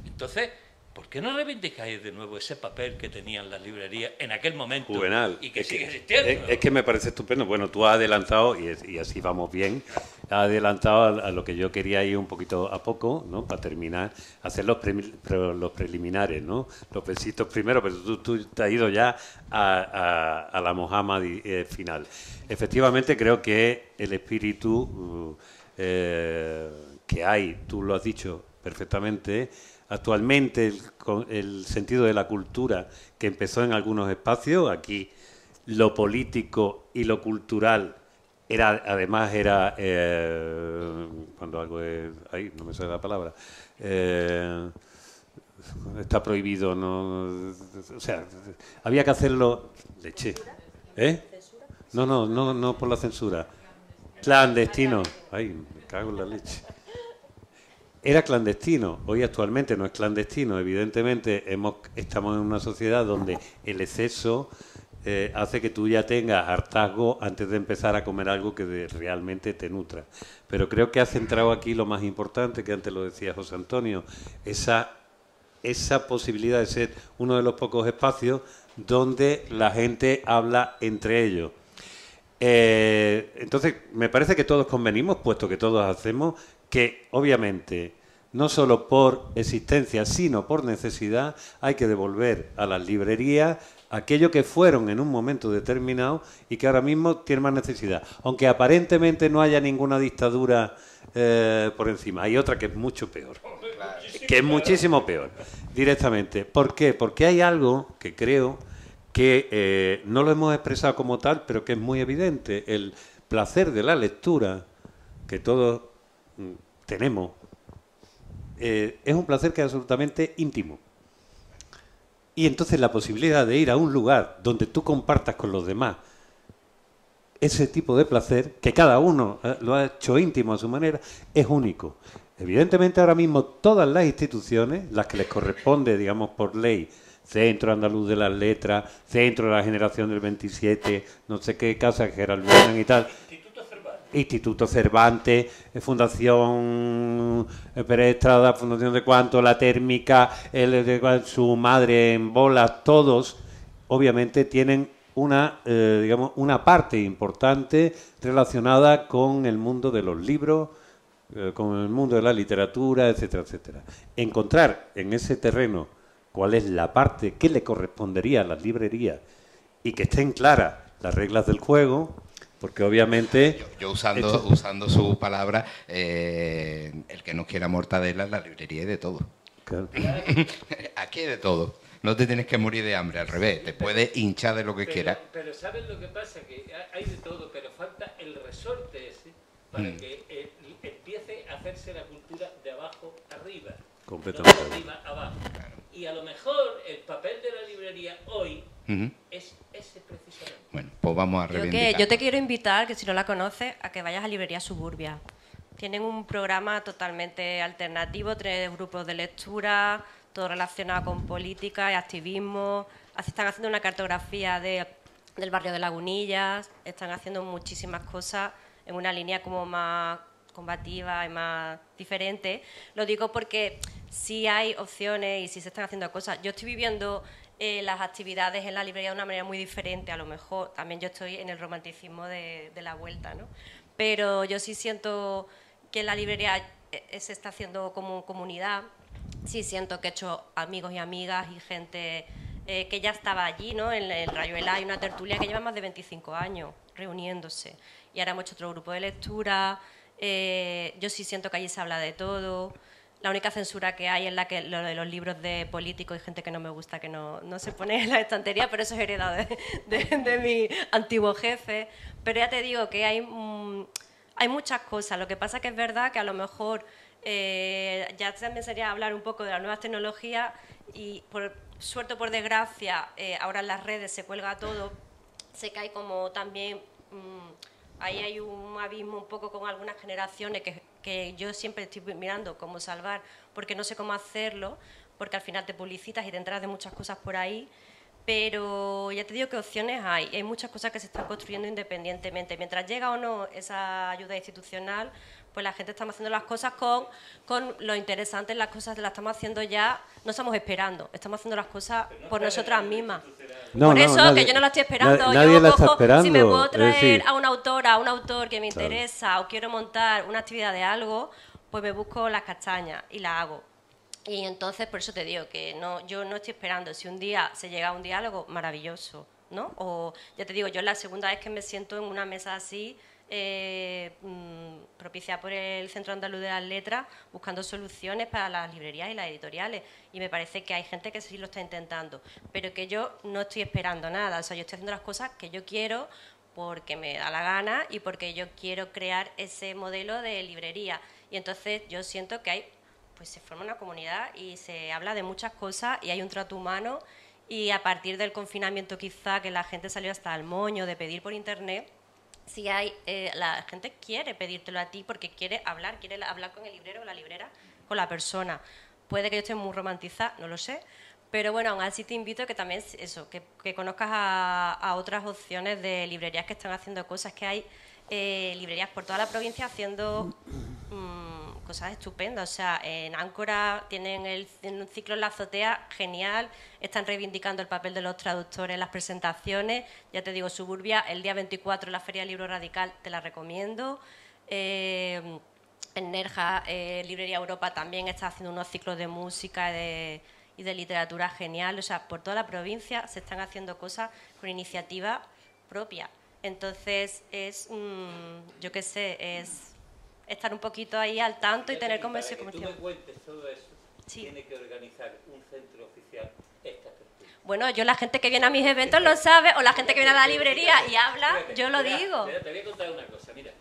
Entonces, ¿por qué no reivindicáis de nuevo ese papel que tenían las librerías en aquel momento? Juvenal, y que sigue existiendo? Es que me parece estupendo. Bueno, tú has adelantado, y así vamos bien, has adelantado a lo que yo quería ir un poquito a poco, ¿no? Para terminar, hacer los preliminares, ¿no? Los besitos primero, pero tú te has ido ya a la Mohammad final. Efectivamente, creo que el espíritu que hay, tú lo has dicho perfectamente. Actualmente el sentido de la cultura que empezó en algunos espacios, aquí lo político y lo cultural además era cuando algo es... Ahí, no me sale la palabra. Está prohibido, no... O sea, había que hacerlo... Leche. No por la censura. Clandestino. Ay, me cago en la leche. Era clandestino, hoy actualmente no es clandestino. Evidentemente estamos en una sociedad donde el exceso hace que tú ya tengas hartazgo antes de empezar a comer algo que realmente te nutra. Pero creo que has centrado aquí lo más importante, que antes lo decía José Antonio, esa posibilidad de ser uno de los pocos espacios donde la gente habla entre ellos. Entonces, me parece que todos convenimos, puesto que todos hacemos, que obviamente no solo por existencia, sino por necesidad, hay que devolver a las librerías aquello que fueron en un momento determinado y que ahora mismo tienen más necesidad. Aunque aparentemente no haya ninguna dictadura por encima. Hay otra que es mucho peor. Que es muchísimo peor, directamente. ¿Por qué? Porque hay algo que creo que no lo hemos expresado como tal, pero que es muy evidente. El placer de la lectura, que todos tenemos, es un placer que es absolutamente íntimo. Y entonces la posibilidad de ir a un lugar donde tú compartas con los demás ese tipo de placer, que cada uno lo ha hecho íntimo a su manera, es único. Evidentemente ahora mismo todas las instituciones, las que les corresponde, digamos, por ley, Centro Andaluz de las Letras, Centro de la Generación del 27, no sé qué, Casa Gerald Brennan y tal, Instituto Cervantes, Fundación Pérez Estrada, Fundación de Cuanto, La Térmica, su madre en bolas, todos obviamente tienen una, digamos, una parte importante relacionada con el mundo de los libros, con el mundo de la literatura, etcétera, etcétera. Encontrar en ese terreno cuál es la parte que le correspondería a las librerías y que estén claras las reglas del juego, porque obviamente... Yo usando su palabra, el que no quiera mortadela, la librería hay de todo. Claro. Aquí hay de todo. No te tienes que morir de hambre, al revés. Te puedes hinchar de lo que quieras. Pero ¿sabes lo que pasa? Que hay de todo, pero falta el resorte ese para que empiece a hacerse la cultura de abajo arriba. Completamente. No de arriba abajo. Claro. Y a lo mejor el papel de la librería hoy es ese precisamente. Bueno, pues vamos a reivindicar. Yo te quiero invitar, que si no la conoces, a que vayas a Librería Suburbia. Tienen un programa totalmente alternativo, 3 grupos de lectura, todo relacionado con política y activismo. Están haciendo una cartografía del barrio de Lagunillas, están haciendo muchísimas cosas en una línea como más combativa y más diferente. Lo digo porque sí hay opciones y sí se están haciendo cosas. Yo estoy viviendo las actividades en la librería de una manera muy diferente, a lo mejor. También yo estoy en el romanticismo de la vuelta, ¿no? Pero yo sí siento que en la librería se está haciendo como comunidad. Sí siento que he hecho amigos y amigas y gente que ya estaba allí, ¿no? En el Rayuela hay una tertulia que lleva más de 25 años reuniéndose. Y ahora hemos hecho otro grupo de lectura. Yo sí siento que allí se habla de todo. La única censura que hay es lo de los libros de políticos y gente que no me gusta, que no se pone en la estantería, pero eso es heredado de mi antiguo jefe. Pero ya te digo que hay muchas cosas. Lo que pasa que es verdad que a lo mejor ya también sería hablar un poco de las nuevas tecnologías y por suerte o por desgracia ahora en las redes se cuelga todo. Sé que hay como también... ahí hay un abismo un poco con algunas generaciones que yo siempre estoy mirando cómo salvar, porque no sé cómo hacerlo, porque al final te publicitas y te enteras de muchas cosas por ahí, pero ya te digo que opciones hay muchas cosas que se están construyendo independientemente. Mientras llega o no esa ayuda institucional, pues la gente estamos haciendo las cosas con lo interesante, las cosas las estamos haciendo ya, no estamos esperando, estamos haciendo las cosas por nosotras mismas. Por eso, que yo no la estoy esperando. Nadie la está esperando. Si me puedo traer a una autora, a un autor que me interesa o quiero montar una actividad de algo, pues me busco las castañas y la hago. Y entonces, por eso te digo que yo no estoy esperando. Si un día se llega a un diálogo, maravilloso, ¿no? O ya te digo, yo es la segunda vez que me siento en una mesa así, propiciada por el Centro Andaluz de las Letras, buscando soluciones para las librerías y las editoriales. Y me parece que hay gente que sí lo está intentando, pero que yo no estoy esperando nada. O sea, yo estoy haciendo las cosas que yo quiero porque me da la gana y porque yo quiero crear ese modelo de librería. Y entonces yo siento que pues se forma una comunidad y se habla de muchas cosas y hay un trato humano. Y a partir del confinamiento quizá, que la gente salió hasta el moño de pedir por internet, si la gente quiere pedírtelo a ti porque quiere hablar con el librero o la librera, con la persona. Puede que yo esté muy romantizada, no lo sé, pero bueno, aún así te invito a que también eso, que conozcas a otras opciones de librerías que están haciendo cosas, que hay librerías por toda la provincia haciendo cosas estupendas. O sea, en Áncora tienen un ciclo en la azotea genial, están reivindicando el papel de los traductores en las presentaciones. Ya te digo, Suburbia, el día 24 en la Feria del Libro Radical, te la recomiendo. En Nerja, Librería Europa también está haciendo unos ciclos de música y de literatura genial. O sea, por toda la provincia se están haciendo cosas con iniciativa propia. Entonces, yo qué sé, es estar un poquito ahí al tanto y tener conversación. Para que tú me cuentes todo eso, tiene que organizar un centro oficial esta apertura. Bueno, la gente que viene a mis eventos lo sabe, o la gente que viene a la librería y habla, yo lo digo. Te voy a contar una cosa, mira.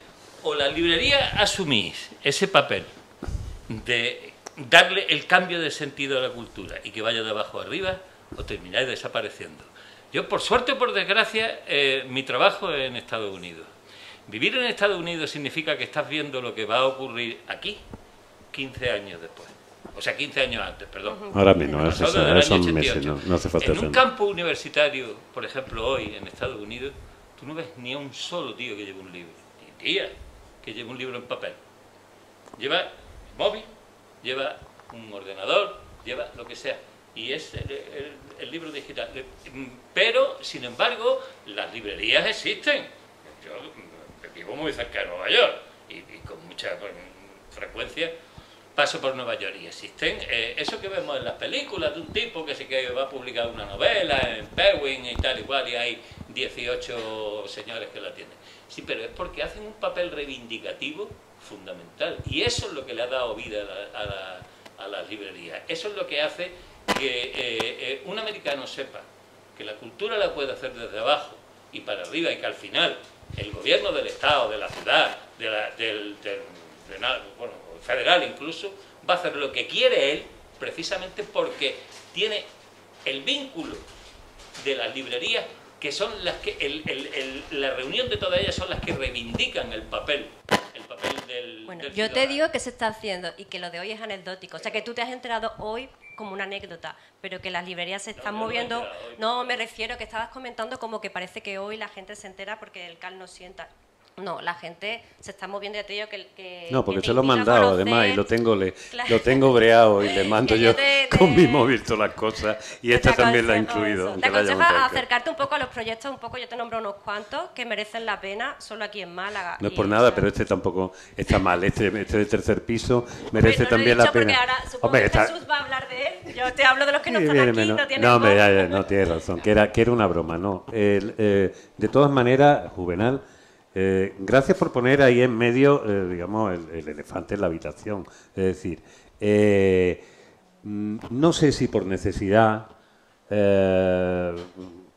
O la librería asumís ese papel de darle el cambio de sentido a la cultura y que vaya de abajo arriba, o termináis desapareciendo. Yo, por suerte o por desgracia, mi trabajo es en Estados Unidos. Vivir en Estados Unidos significa que estás viendo lo que va a ocurrir aquí 15 años después. O sea, 15 años antes, perdón. Ahora mismo, son meses, no hace falta. En un campo universitario, por ejemplo, hoy en Estados Unidos, tú no ves ni a un solo tío que lleve un libro. Ni tía que lleve un libro en papel. Lleva móvil, lleva un ordenador, lleva lo que sea. Y es el libro digital. Pero, sin embargo, las librerías existen. Yo vivo muy cerca de Nueva York y con mucha frecuencia paso por Nueva York y existen eso que vemos en las películas de un tipo que va a publicar una novela en Penguin y tal y cual, y hay 18 señores que la tienen. Sí, pero es porque hacen un papel reivindicativo fundamental, y eso es lo que le ha dado vida a las librerías. Eso es lo que hace que un americano sepa que la cultura la puede hacer desde abajo y para arriba, y que al final el gobierno del Estado, de la ciudad, bueno, federal incluso, va a hacer lo que quiere él, precisamente porque tiene el vínculo de las librerías, que son las que la reunión de todas ellas son las que reivindican el papel del Bueno, del yo te ciudadano. digo que se está haciendo y que lo de hoy es anecdótico. O sea, que tú te has enterado hoy como una anécdota, pero que las librerías se están moviendo. No, me refiero que estabas comentando como que parece que hoy la gente se entera porque el CAL no sienta. No, la gente se está moviendo, ya te digo que No, porque que te se lo he invita a mandado conocer. además y Claro. lo tengo breado y le mando Que yo yo con mi móvil todas las cosas y esta te también la he aconsejo incluido. eso. Te aunque la hayamos aconsejo sacado. acercarte un poco a los proyectos, un poco, yo te nombro unos cuantos que merecen la pena, solo aquí en Málaga. No es Y, por o nada, sea, pero este tampoco está mal. Este de tercer piso merece no lo he también dicho la pena. porque ahora supongo Hombre, que está- Jesús va a hablar de él. Yo te hablo de los que no Sí, están viene aquí, menos. no tienen No, hombre, voz. no, tienes razón, que era una broma, no. De todas maneras, Juvenal, gracias por poner ahí en medio, digamos, el elefante en la habitación. Es decir, no sé si por necesidad,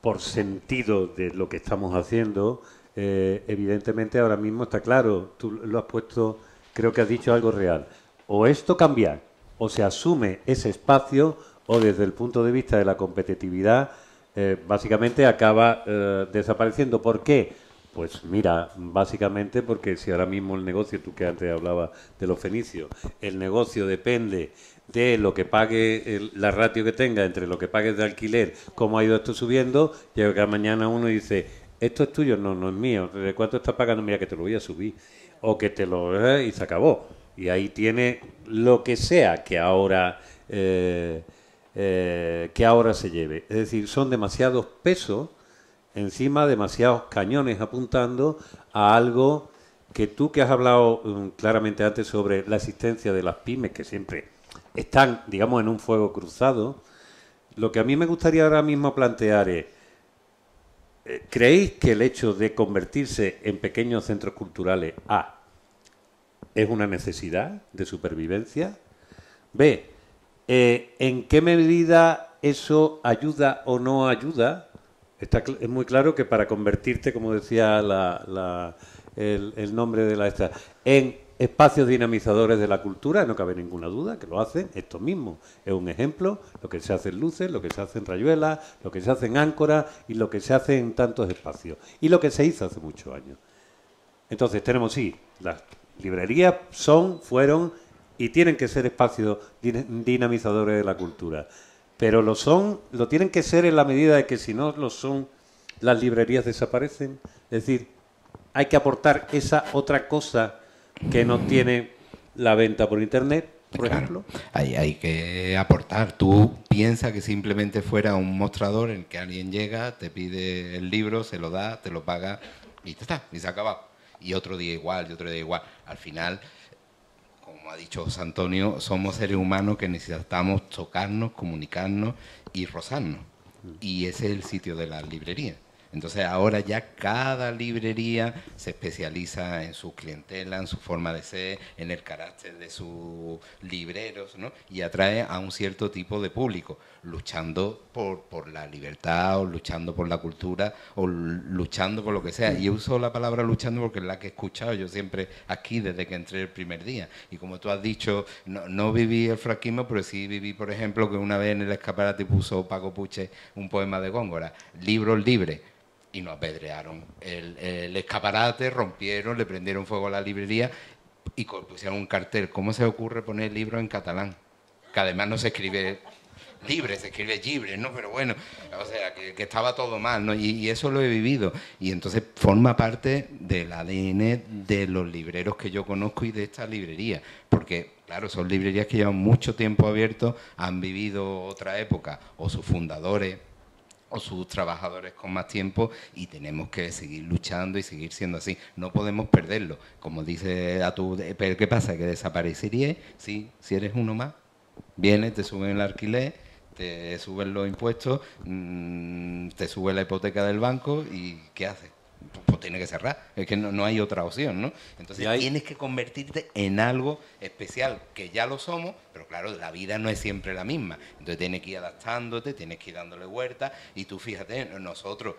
por sentido de lo que estamos haciendo, evidentemente ahora mismo está claro, tú lo has puesto, creo que has dicho algo real. O esto cambia, o se asume ese espacio, o desde el punto de vista de la competitividad, básicamente acaba desapareciendo. ¿Por qué? Pues mira, básicamente porque si ahora mismo el negocio, tú que antes hablabas de los fenicios, el negocio depende de lo que pague, la ratio que tenga entre lo que pagues de alquiler, cómo ha ido esto subiendo, llega mañana uno y dice, esto es tuyo, no es mío, ¿de cuánto estás pagando? Mira que te lo voy a subir, o que te lo... y se acabó. Y ahí tiene lo que sea que ahora se lleve. Es decir, son demasiados pesos encima, demasiados cañones apuntando a algo que tú, que has hablado claramente antes sobre la existencia de las pymes, que siempre están, digamos, en un fuego cruzado. Lo que a mí me gustaría ahora mismo plantear es, ¿creéis que el hecho de convertirse en pequeños centros culturales, A, es una necesidad de supervivencia? B, ¿en qué medida eso ayuda o no ayuda? Es muy claro que para convertirte, como decía el nombre de la esta, en espacios dinamizadores de la cultura, no cabe ninguna duda que lo hacen estos mismos. Es un ejemplo lo que se hace en Luces, lo que se hace en Rayuela, lo que se hace en Áncora y lo que se hace en tantos espacios. Y lo que se hizo hace muchos años. Entonces tenemos, sí, las librerías fueron y tienen que ser espacios dinamizadores de la cultura. Pero lo tienen que ser en la medida de que si no lo son, las librerías desaparecen. Es decir, hay que aportar esa otra cosa que no tiene la venta por Internet, por ejemplo. Hay que aportar. Tú piensas que simplemente fuera un mostrador en el que alguien llega, te pide el libro, se lo da, te lo paga y ya está, y se ha acabado. Y otro día igual, y otro día igual. Al final, como ha dicho José Antonio, somos seres humanos que necesitamos tocarnos, comunicarnos y rozarnos. Y ese es el sitio de las librerías. Entonces ahora ya cada librería se especializa en su clientela, en su forma de ser, en el carácter de sus libreros, ¿no? Y atrae a un cierto tipo de público, luchando por la libertad, o luchando por la cultura, o luchando por lo que sea. Y yo uso la palabra luchando porque es la que he escuchado yo siempre aquí desde que entré el primer día. Y como tú has dicho, no viví el franquismo, pero sí viví, por ejemplo, que una vez en el escaparate puso Paco Puche un poema de Góngora, libros libres. Y nos apedrearon el escaparate, rompieron, le prendieron fuego a la librería y pusieron un cartel. ¿Cómo se ocurre poner libros en catalán? Que además no se escribe libre, se escribe libre, ¿no? Pero bueno, o sea, que estaba todo mal, ¿no? Y eso lo he vivido. Y entonces forma parte del ADN de los libreros que yo conozco y de esta librería. Porque, claro, son librerías que llevan mucho tiempo abiertos, han vivido otra época, o sus fundadores o sus trabajadores con más tiempo, y tenemos que seguir luchando y seguir siendo así. No podemos perderlo. Como dice a tú, ¿pero qué pasa? ¿Que desaparecería? Sí, si eres uno más. Vienes, te suben el alquiler, te suben los impuestos, te sube la hipoteca del banco y ¿qué haces? Pues tiene que cerrar, es que no hay otra opción, ¿no? Entonces tienes que convertirte en algo especial, que ya lo somos, pero claro, la vida no es siempre la misma. Entonces tienes que ir adaptándote, tienes que ir dándole vuelta, y tú fíjate, nosotros,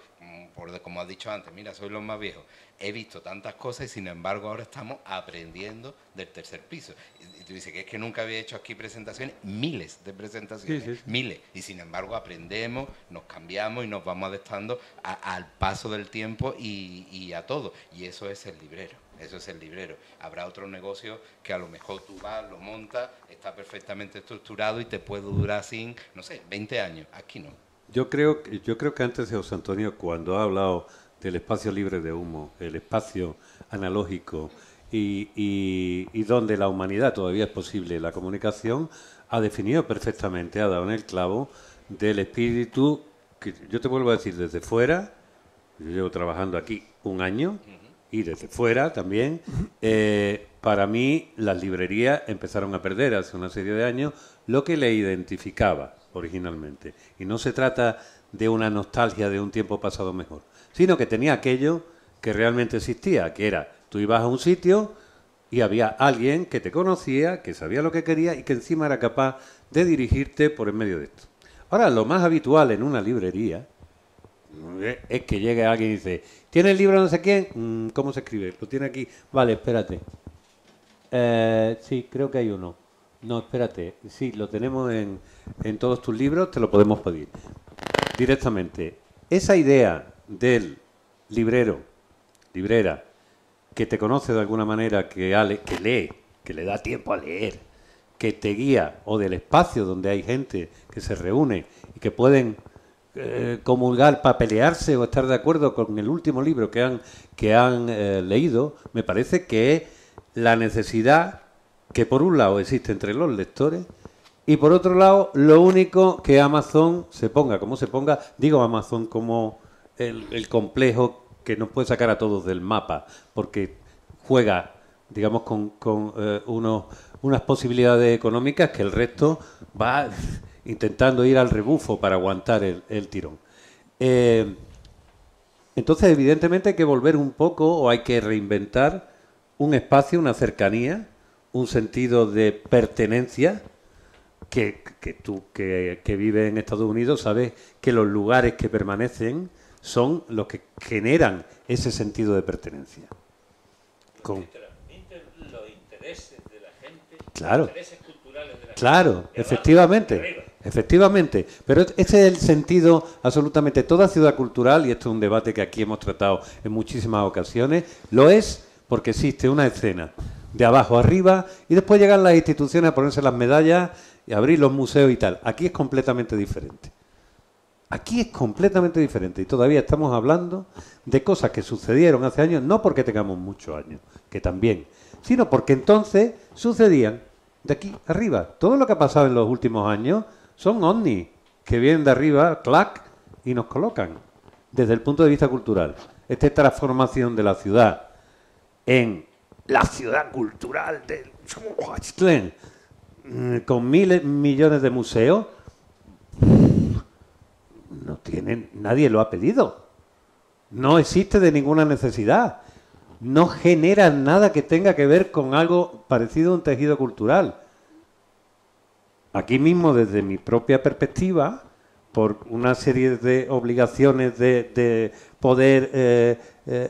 como has dicho antes, mira, soy los más viejos, he visto tantas cosas y sin embargo ahora estamos aprendiendo del tercer piso. Y tú dices que es que nunca había hecho aquí presentaciones, miles de presentaciones, sí. Miles, y sin embargo aprendemos, nos cambiamos y nos vamos adaptando al paso del tiempo y a todo. Y eso es el librero. Eso es el librero. Habrá otro negocio que a lo mejor tú vas, lo montas, está perfectamente estructurado y te puede durar sin, no sé, 20 años. Aquí no. Yo creo que antes de José Antonio, cuando ha hablado del espacio libre de humo, el espacio analógico y donde la humanidad todavía es posible, la comunicación, ha definido perfectamente, ha dado en el clavo del espíritu que yo te vuelvo a decir desde fuera. Yo llevo trabajando aquí un año y desde fuera también. Para mí las librerías empezaron a perder hace una serie de años lo que le identificaba originalmente. Y no se trata de una nostalgia de un tiempo pasado mejor, sino que tenía aquello que realmente existía, que era, tú ibas a un sitio y había alguien que te conocía, que sabía lo que quería y que encima era capaz de dirigirte por en medio de esto. Ahora, lo más habitual en una librería es que llegue alguien y dice, ¿tiene el libro no sé quién? ¿Cómo se escribe? Lo tiene aquí. Vale, espérate. Sí, creo que hay uno. No, espérate. Sí, lo tenemos en todos tus libros, te lo podemos pedir directamente. Esa idea del librero, librera, que te conoce de alguna manera, que lee, que le da tiempo a leer, que te guía, o del espacio donde hay gente que se reúne y que pueden comulgar para pelearse o estar de acuerdo con el último libro que han leído, me parece que es la necesidad que por un lado existe entre los lectores y por otro lado lo único que Amazon se ponga como se ponga, digo Amazon como el complejo que nos puede sacar a todos del mapa, porque juega, digamos, con unas posibilidades económicas que el resto va intentando ir al rebufo para aguantar el tirón. Entonces, evidentemente hay que volver un poco o hay que reinventar un espacio, una cercanía, un sentido de pertenencia que tú que vives en Estados Unidos sabes que los lugares que permanecen son los que generan ese sentido de pertenencia. Los intereses de la gente, claro, los intereses culturales de la gente. Claro, efectivamente. Pero ese es el sentido absolutamente. Toda ciudad cultural, y esto es un debate que aquí hemos tratado en muchísimas ocasiones, lo es porque existe una escena de abajo arriba y después llegan las instituciones a ponerse las medallas y abrir los museos y tal. Aquí es completamente diferente. Aquí es completamente diferente y todavía estamos hablando de cosas que sucedieron hace años, no porque tengamos muchos años, que también, sino porque entonces sucedían de aquí arriba. Todo lo que ha pasado en los últimos años son ovnis que vienen de arriba, clac, y nos colocan desde el punto de vista cultural. Esta transformación de la ciudad en la ciudad cultural de Huachtlán, con miles, millones de museos, no tienen, nadie lo ha pedido. No existe de ninguna necesidad. No genera nada que tenga que ver con algo parecido a un tejido cultural. Aquí mismo, desde mi propia perspectiva, por una serie de obligaciones de poder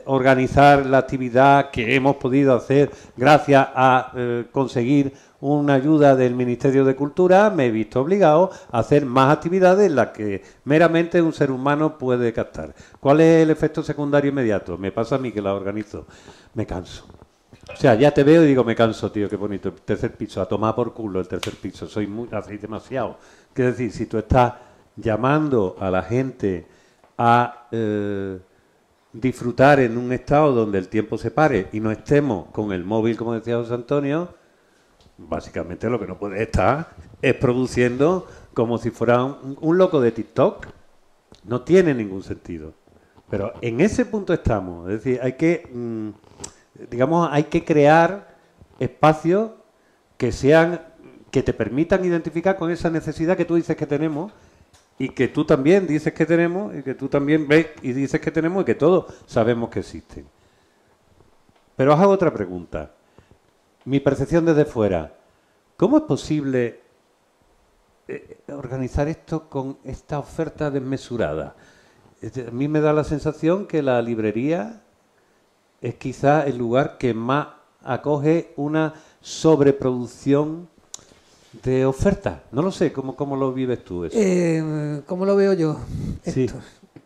organizar la actividad que hemos podido hacer gracias a conseguir una ayuda del Ministerio de Cultura, me he visto obligado a hacer más actividades en las que meramente un ser humano puede captar. ¿Cuál es el efecto secundario inmediato? Me pasa a mí que la organizo. Me canso. O sea, ya te veo y digo, me canso, tío, qué bonito. El tercer piso, a tomar por culo el tercer piso. Hacéis demasiado. Quiero decir, si tú estás llamando a la gente a disfrutar en un estado donde el tiempo se pare y no estemos con el móvil, como decía José Antonio, básicamente lo que no puede estar es produciendo como si fuera un loco de TikTok. No tiene ningún sentido. Pero en ese punto estamos. Es decir, hay que, hay que crear espacios que te permitan identificar con esa necesidad que tú dices que tenemos y que tú también dices que tenemos y que tú también ves y dices que tenemos y que todos sabemos que existen. Pero os hago otra pregunta. Mi percepción desde fuera. ¿Cómo es posible organizar esto con esta oferta desmesurada? A mí me da la sensación que la librería es quizá el lugar que más acoge una sobreproducción de ofertas. No lo sé, ¿cómo lo vives tú eso? ¿Cómo lo veo yo? Sí. Héctor,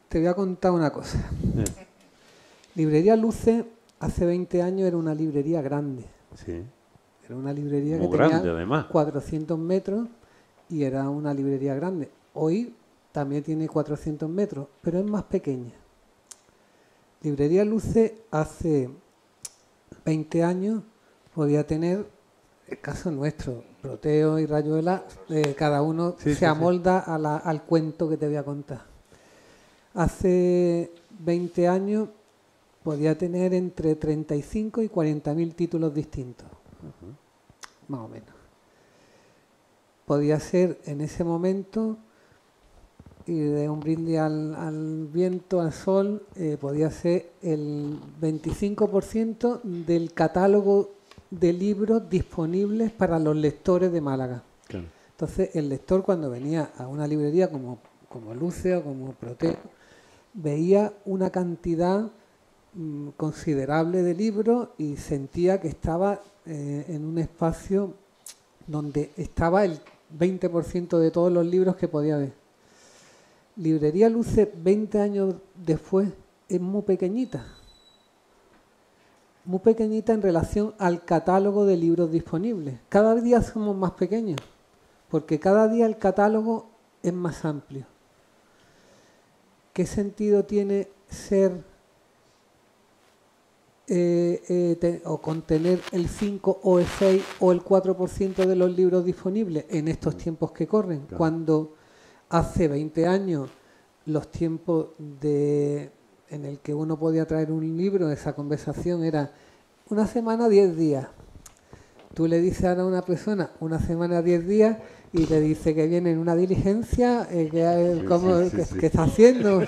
te voy a contar una cosa. Librería Luce hace 20 años era una librería grande. Sí. Era una librería muy que grande, tenía además. 400 metros y era una librería grande. Hoy también tiene 400 metros, pero es más pequeña. Librería Luce hace 20 años podía tener, el caso nuestro, Proteo y Rayuela, cada uno se amolda al cuento que te voy a contar. Hace 20 años podía tener entre 35 y 40.000 títulos distintos, más o menos. Podía ser en ese momento, y de un brindis al viento, al sol, podía ser el 25% del catálogo de libros disponibles para los lectores de Málaga. Claro. Entonces, el lector cuando venía a una librería como Luce o como Proteo, veía una cantidad considerable de libros y sentía que estaba en un espacio donde estaba el 20% de todos los libros que podía ver. Librería Luce 20 años después es muy pequeñita en relación al catálogo de libros disponibles. Cada día somos más pequeños porque cada día el catálogo es más amplio. ¿Qué sentido tiene ser o contener el 5 o el 6 o el 4% de los libros disponibles en estos tiempos que corren? Claro. Cuando hace 20 años los tiempos en el que uno podía traer un libro, esa conversación era una semana, 10 días. Tú le dices ahora a una persona una semana, 10 días y te dice que viene en una diligencia, que está haciendo.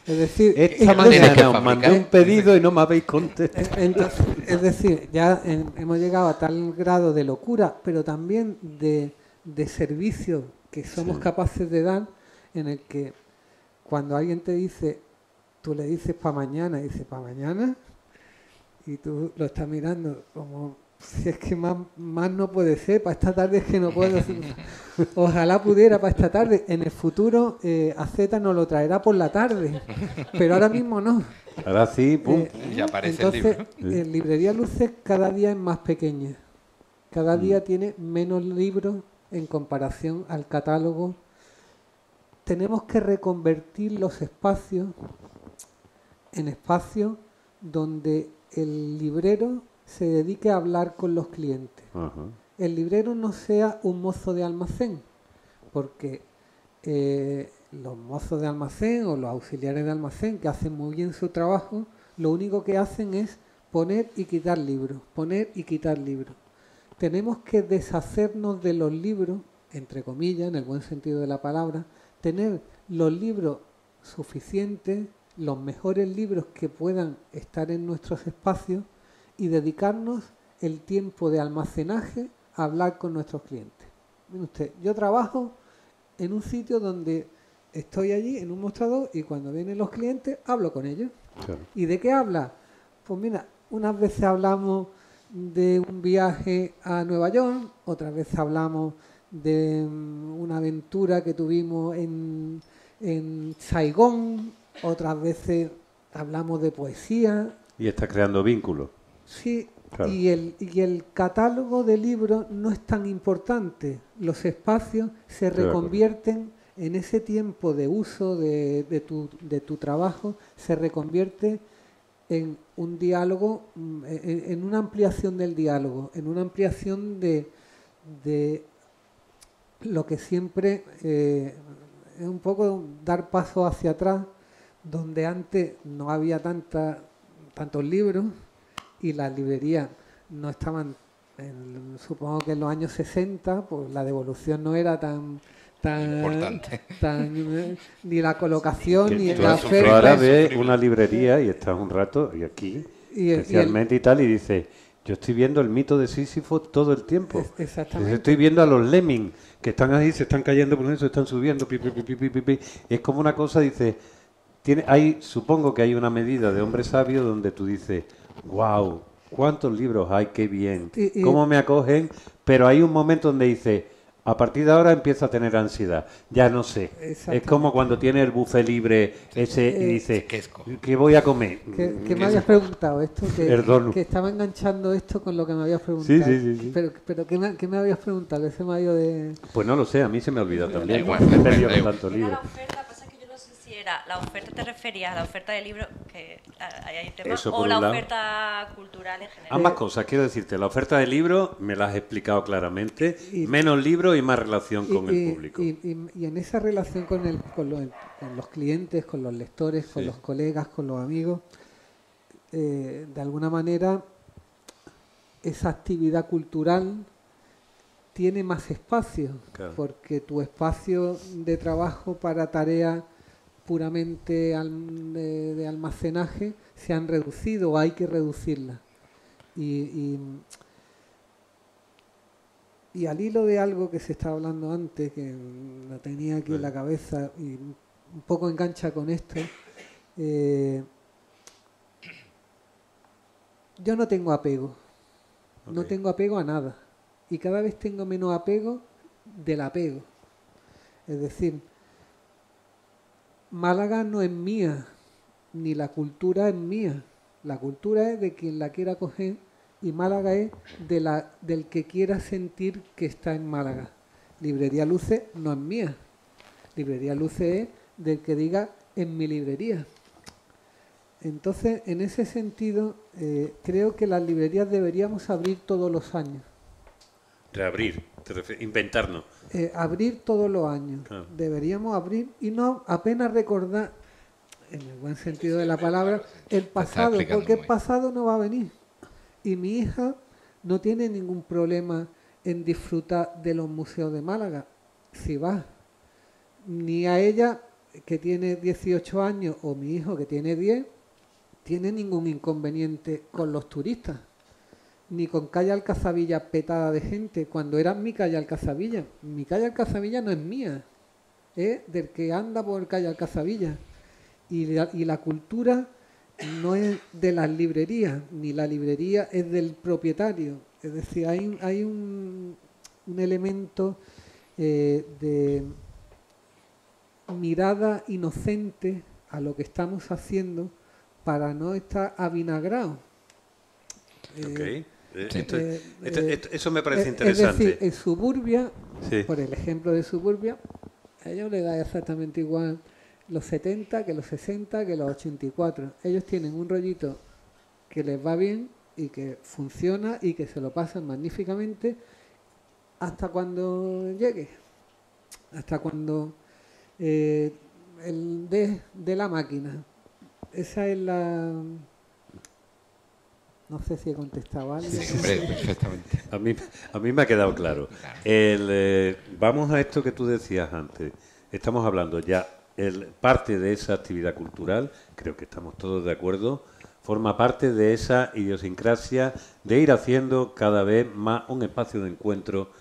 Es decir, esta mañana os mandé un pedido y no me habéis contestado. Entonces, es decir, ya hemos llegado a tal grado de locura, pero también de servicio que somos capaces de dar, en el que cuando alguien te dice, tú le dices para mañana, y dice para mañana, y tú lo estás mirando como, si es que más no puede ser, para esta tarde es que no puedo. Ojalá pudiera para esta tarde. En el futuro AZ nos lo traerá por la tarde, pero ahora mismo no. Ahora sí, pum. Ya aparece entonces, el libro. Librería Luces cada día es más pequeña. Cada día tiene menos libros en comparación al catálogo. Tenemos que reconvertir los espacios en espacios donde el librero se dedique a hablar con los clientes. Uh-huh. El librero no sea un mozo de almacén, porque los mozos de almacén o los auxiliares de almacén, que hacen muy bien su trabajo, lo único que hacen es poner y quitar libros, poner y quitar libros. Tenemos que deshacernos de los libros, entre comillas, en el buen sentido de la palabra, tener los libros suficientes, los mejores libros que puedan estar en nuestros espacios y dedicarnos el tiempo de almacenaje a hablar con nuestros clientes. Mire usted, yo trabajo en un sitio donde estoy allí en un mostrador y cuando vienen los clientes hablo con ellos. Claro. ¿Y de qué habla? Pues mira, unas veces hablamos de un viaje a Nueva York, otras veces hablamos de una aventura que tuvimos en Saigón, otras veces hablamos de poesía. Y está creando vínculos. Sí, claro. y el catálogo de libros no es tan importante. Los espacios se reconvierten en ese tiempo de uso de tu trabajo, se reconvierte en un diálogo, en una ampliación del diálogo, en una ampliación de lo que siempre es un poco dar paso hacia atrás, donde antes no había tantos libros y las librerías no estaban, supongo que en los años 60, pues la devolución no era tan importante. Ni la colocación, ni Tú la oferta. ahora ves una librería y estás un rato, y aquí, especialmente y tal, y dices, yo estoy viendo el mito de Sísifo todo el tiempo. Exactamente. Estoy viendo a los lemmings que están ahí, se están cayendo por eso, están subiendo, pi, pi, pi, pi, pi, pi. Es como una cosa, dice, supongo que hay una medida de hombre sabio donde tú dices, wow, cuántos libros hay, qué bien, cómo me acogen, pero hay un momento donde dice, a partir de ahora empieza a tener ansiedad, ya no sé. Es como cuando tiene el buffet libre ese y dice, ¿qué voy a comer? ¿Qué me habías preguntado esto? Que estaba enganchando esto con lo que me habías preguntado. Sí. Pero ¿qué me habías preguntado? Que se me ha ido de... Pues no lo sé, a mí se me ha olvidado también. igual, Me he perdido con tanto libro. La oferta, pasa que yo no sé si era la oferta te referías a la oferta de libros, que hay temas, Eso por o la un lado. oferta cultural en general. Ambas cosas, quiero decirte, la oferta de libros me la has explicado claramente, menos libros y más relación con el público. Y en esa relación con los clientes, con los lectores, con los colegas, con los amigos, de alguna manera esa actividad cultural tiene más espacio, Claro. porque tu espacio de trabajo para tareas puramente de almacenaje se han reducido o hay que reducirlas. Y al hilo de algo que se estaba hablando antes, que lo tenía aquí en la cabeza y un poco engancha con esto, yo no tengo apego, no tengo apego a nada y cada vez tengo menos apego del apego. Es decir, Málaga no es mía, ni la cultura es mía. La cultura es de quien la quiera coger y Málaga es del que quiera sentir que está en Málaga. Librería Luces no es mía. Librería Luces es del que diga en mi librería. Entonces, en ese sentido, creo que las librerías deberíamos abrir todos los años. Reabrir, inventarnos. Abrir todos los años. Claro. Deberíamos abrir y no apenas recordar, en el buen sentido de la palabra, el pasado, porque el pasado no va a venir. Y mi hija no tiene ningún problema en disfrutar de los museos de Málaga, si va. Ni a ella, que tiene 18 años, o mi hijo, que tiene 10, tiene ningún inconveniente con los turistas. Ni con calle Alcazabilla petada de gente, cuando era mi calle Alcazabilla. Mi calle Alcazabilla no es mía, es del que anda por calle Alcazabilla. Y la cultura no es de las librerías, ni la librería es del propietario. Es decir, hay un elemento de mirada inocente a lo que estamos haciendo para no estar avinagrados. Eso me parece interesante. Es decir, en Suburbia, Sí. por el ejemplo de Suburbia, a ellos les da exactamente igual los 70 que los 60 que los 84. Ellos tienen un rollito que les va bien y que funciona y que se lo pasan magníficamente hasta cuando llegue. Hasta cuando el de la máquina. Esa es No sé si he contestado algo. Sí, hombre, perfectamente. A mí me ha quedado claro. Vamos a esto que tú decías antes. Estamos hablando ya, parte de esa actividad cultural, creo que estamos todos de acuerdo, forma parte de esa idiosincrasia de ir haciendo cada vez más un espacio de encuentro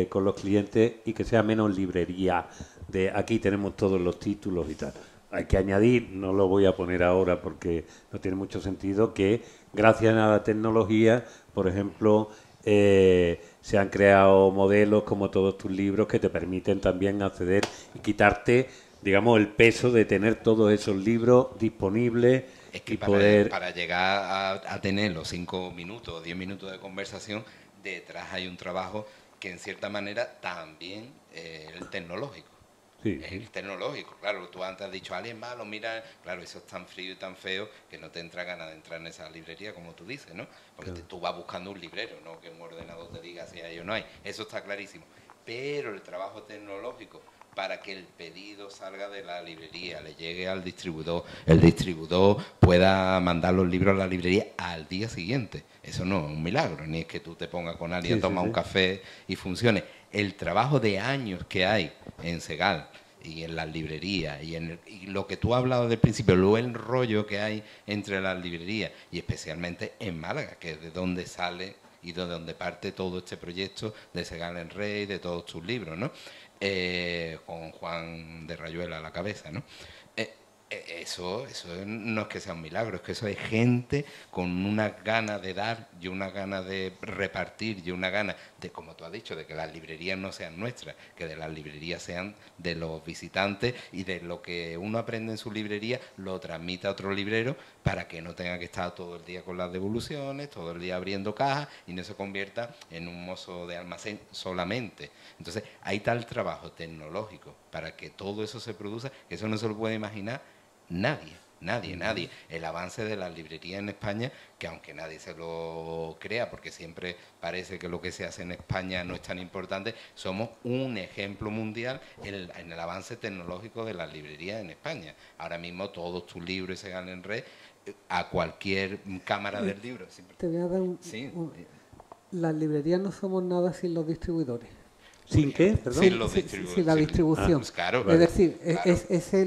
con los clientes y que sea menos librería de aquí tenemos todos los títulos y tal. Hay que añadir, no lo voy a poner ahora porque no tiene mucho sentido, que gracias a la tecnología, por ejemplo, se han creado modelos como todos tus libros que te permiten también acceder y quitarte, digamos, el peso de tener todos esos libros disponibles. Es que y poder... para llegar a tener los 5 minutos o 10 minutos de conversación, detrás hay un trabajo que en cierta manera también es el tecnológico. Sí. Es el tecnológico, claro, tú antes has dicho, alguien malo, mira, claro, eso es tan frío y tan feo que no te entra ganas de entrar en esa librería, como tú dices, ¿no? Porque Claro. tú vas buscando un librero, no que un ordenador te diga si hay o no hay, eso está clarísimo. Pero el trabajo tecnológico, para que el pedido salga de la librería, le llegue al distribuidor, el distribuidor pueda mandar los libros a la librería al día siguiente. Eso no es un milagro, ni es que tú te pongas con alguien a tomar un café y funcione. El trabajo de años que hay en Segal y en las librerías y lo que tú has hablado del principio, luego el rollo que hay entre las librerías y especialmente en Málaga, que es de donde sale y de donde parte todo este proyecto de Segal en Rey, de todos tus libros, ¿no? Con Juan de Rayuela a la cabeza, ¿no? Eso no es que sea un milagro, es que eso es gente con una gana de dar y una gana de repartir y una gana de, como tú has dicho, de que las librerías no sean nuestras, que de las librerías sean de los visitantes y de lo que uno aprende en su librería lo transmite a otro librero para que no tenga que estar todo el día con las devoluciones, todo el día abriendo cajas y no se convierta en un mozo de almacén solamente. Entonces, hay tal trabajo tecnológico para que todo eso se produzca, que eso no se lo puede imaginar nadie. El avance de la librería en España, que aunque nadie se lo crea, porque siempre parece que lo que se hace en España no es tan importante, somos un ejemplo mundial en el avance tecnológico de las librerías en España. Ahora mismo todos tus libros se ganan en red, a cualquier cámara del libro. Te voy a dar las librerías no somos nada sin los distribuidores. ¿Sin qué? ¿Perdón? Sin los distribuidores. Sin la distribución. Pues claro, es decir,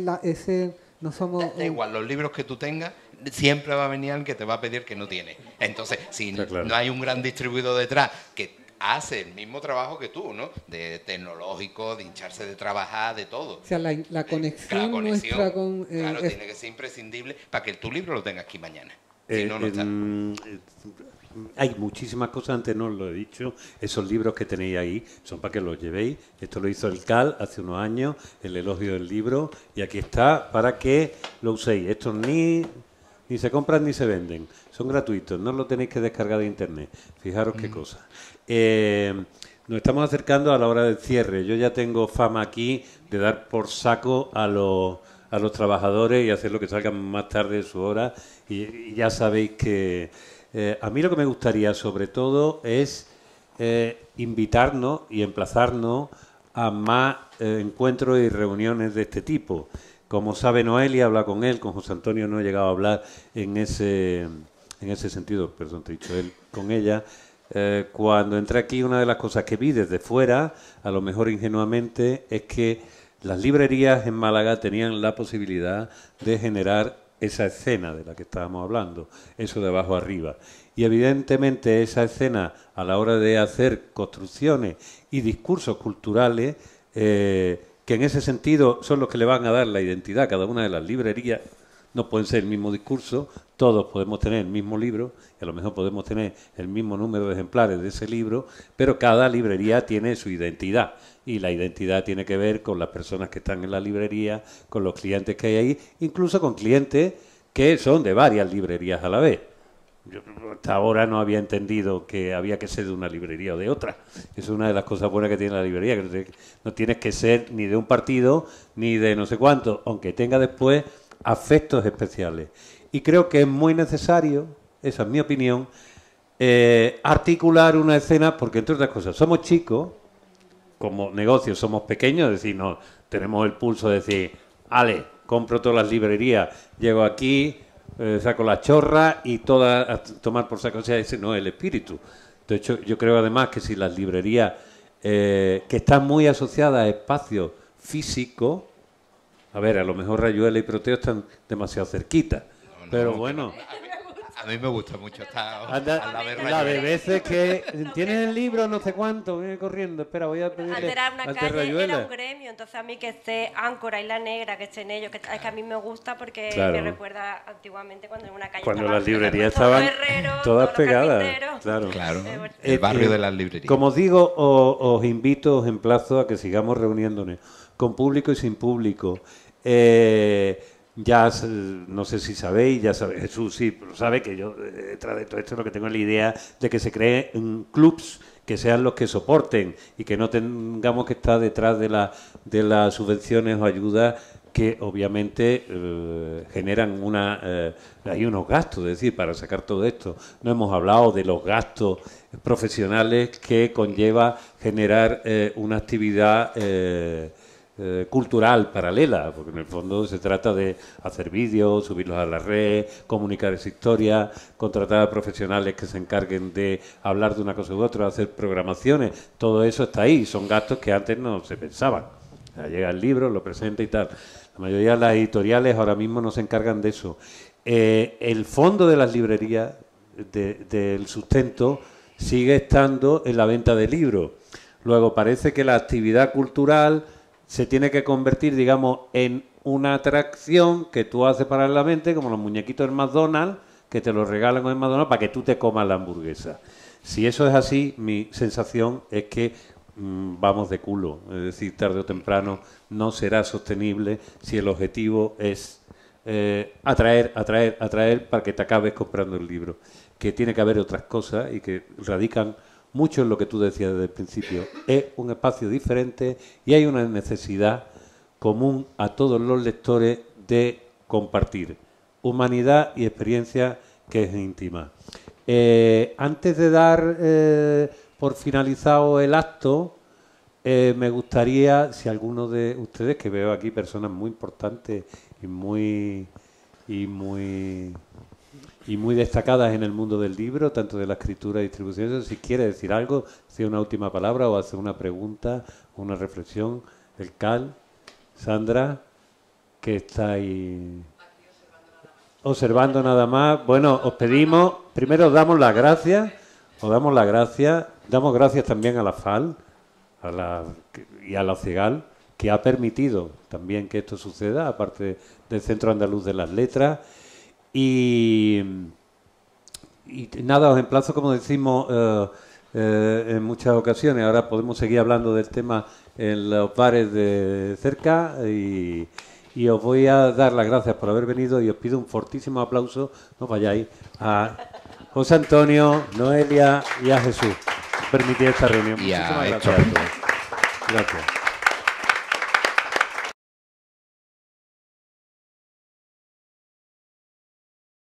claro. No somos... Da igual, los libros que tú tengas, siempre va a venir alguien que te va a pedir que no tiene. Entonces, si claro. no hay un gran distribuidor detrás que hace el mismo trabajo que tú, ¿no? De tecnológico, de hincharse de trabajar, de todo. O sea, la conexión nuestra con... claro, tiene que ser imprescindible para que tu libro lo tengas aquí mañana. Si no, no está. Hay muchísimas cosas, antes no os lo he dicho, esos libros que tenéis ahí son para que los llevéis. Esto lo hizo el CAL hace unos años, el elogio del libro, y aquí está para que lo uséis. Estos ni se compran ni se venden, son gratuitos, no lo tenéis que descargar de internet. Fijaros qué cosa. Nos estamos acercando a la hora del cierre. Yo ya tengo fama aquí de dar por saco a los trabajadores y hacer lo que salgan más tarde de su hora, y ya sabéis que... a mí lo que me gustaría sobre todo es invitarnos y emplazarnos a más encuentros y reuniones de este tipo. Como sabe Noelia, habla con él, con José Antonio no he llegado a hablar en ese sentido, perdón, te he dicho él, con ella. Cuando entré aquí, una de las cosas que vi desde fuera, a lo mejor ingenuamente, es que las librerías en Málaga tenían la posibilidad de generar esa escena de la que estábamos hablando, eso de abajo arriba. Y evidentemente esa escena, a la hora de hacer construcciones y discursos culturales, que en ese sentido son los que le van a dar la identidad a cada una de las librerías, no pueden ser el mismo discurso, todos podemos tener el mismo libro, y a lo mejor podemos tener el mismo número de ejemplares de ese libro, pero cada librería tiene su identidad. Y la identidad tiene que ver con las personas que están en la librería, con los clientes que hay ahí, incluso con clientes que son de varias librerías a la vez. Yo hasta ahora no había entendido que había que ser de una librería o de otra. Es una de las cosas buenas que tiene la librería, que no tienes que ser ni de un partido ni de no sé cuánto, aunque tenga después afectos especiales. Y creo que es muy necesario, esa es mi opinión, articular una escena, porque entre otras cosas somos chicos, como negocio somos pequeños, es decir, no tenemos el pulso de decir, ale, compro todas las librerías, llego aquí, saco la chorra y todas a tomar por saco. O sea, ese no es el espíritu. De hecho, yo creo además que si las librerías que están muy asociadas a espacios físicos, a ver, a lo mejor Rayuela y Proteo están demasiado cerquitas, pero bueno. A mí me gusta mucho estar Anda, al lado de la de Rayuela. veces que tienes el libro no sé cuánto, viene corriendo, espera, voy a pedirle Antes era una ante calle, era Rayuela. un gremio, entonces a mí que esté Áncora, Isla Negra, que estén ellos, es que a mí me gusta porque Claro. me recuerda antiguamente cuando en una calle Cuando estaban las librerías todos los estaban herreros, todas todos los pegadas, carpinteros. claro. Claro, bueno. el barrio de las librerías. Como os digo, os invito, os emplazo a que sigamos reuniéndonos con público y sin público. No sé si sabéis, ya sabe, Jesús sí lo sabe, que yo detrás de todo esto lo que tengo es la idea de que se creen clubs que sean los que soporten y que no tengamos que estar detrás de las subvenciones o ayudas que obviamente generan hay unos gastos, es decir, para sacar todo esto. No hemos hablado de los gastos profesionales que conlleva generar una actividad cultural paralela, porque en el fondo se trata de hacer vídeos, subirlos a la red, comunicar esa historia, contratar a profesionales que se encarguen de hablar de una cosa u otra, hacer programaciones, todo eso está ahí, son gastos que antes no se pensaban. O sea, llega el libro, lo presenta y tal. La mayoría de las editoriales ahora mismo no se encargan de eso. El fondo de las librerías, del sustento, sigue estando en la venta de libros. Luego parece que la actividad cultural se tiene que convertir, digamos, en una atracción que tú haces paralelamente, como los muñequitos del McDonald's, que te los regalan en el McDonald's para que tú te comas la hamburguesa. Si eso es así, mi sensación es que vamos de culo. Es decir, tarde o temprano no será sostenible si el objetivo es atraer para que te acabes comprando el libro. Que tiene que haber otras cosas y que radican mucho en lo que tú decías desde el principio. Es un espacio diferente y hay una necesidad común a todos los lectores de compartir humanidad y experiencia que es íntima. Antes de dar por finalizado el acto, me gustaría, si alguno de ustedes, que veo aquí personas muy importantes y muy destacadas en el mundo del libro, tanto de la escritura y distribución, si quiere decir algo, si una última palabra o hacer una pregunta, una reflexión, el Cal, Sandra, que está ahí observando nada más. Bueno, os pedimos, primero os damos las gracias, damos gracias también a la FAL y a la CEGAL, que ha permitido también que esto suceda, aparte del Centro Andaluz de las Letras. Y nada, os emplazo, como decimos en muchas ocasiones, ahora podemos seguir hablando del tema en los bares de cerca y os voy a dar las gracias por haber venido y os pido un fortísimo aplauso, no vayáis, a José Antonio, Noelia y a Jesús por permitir esta reunión. Y a Muchísimas Héctor. gracias a todos. Gracias.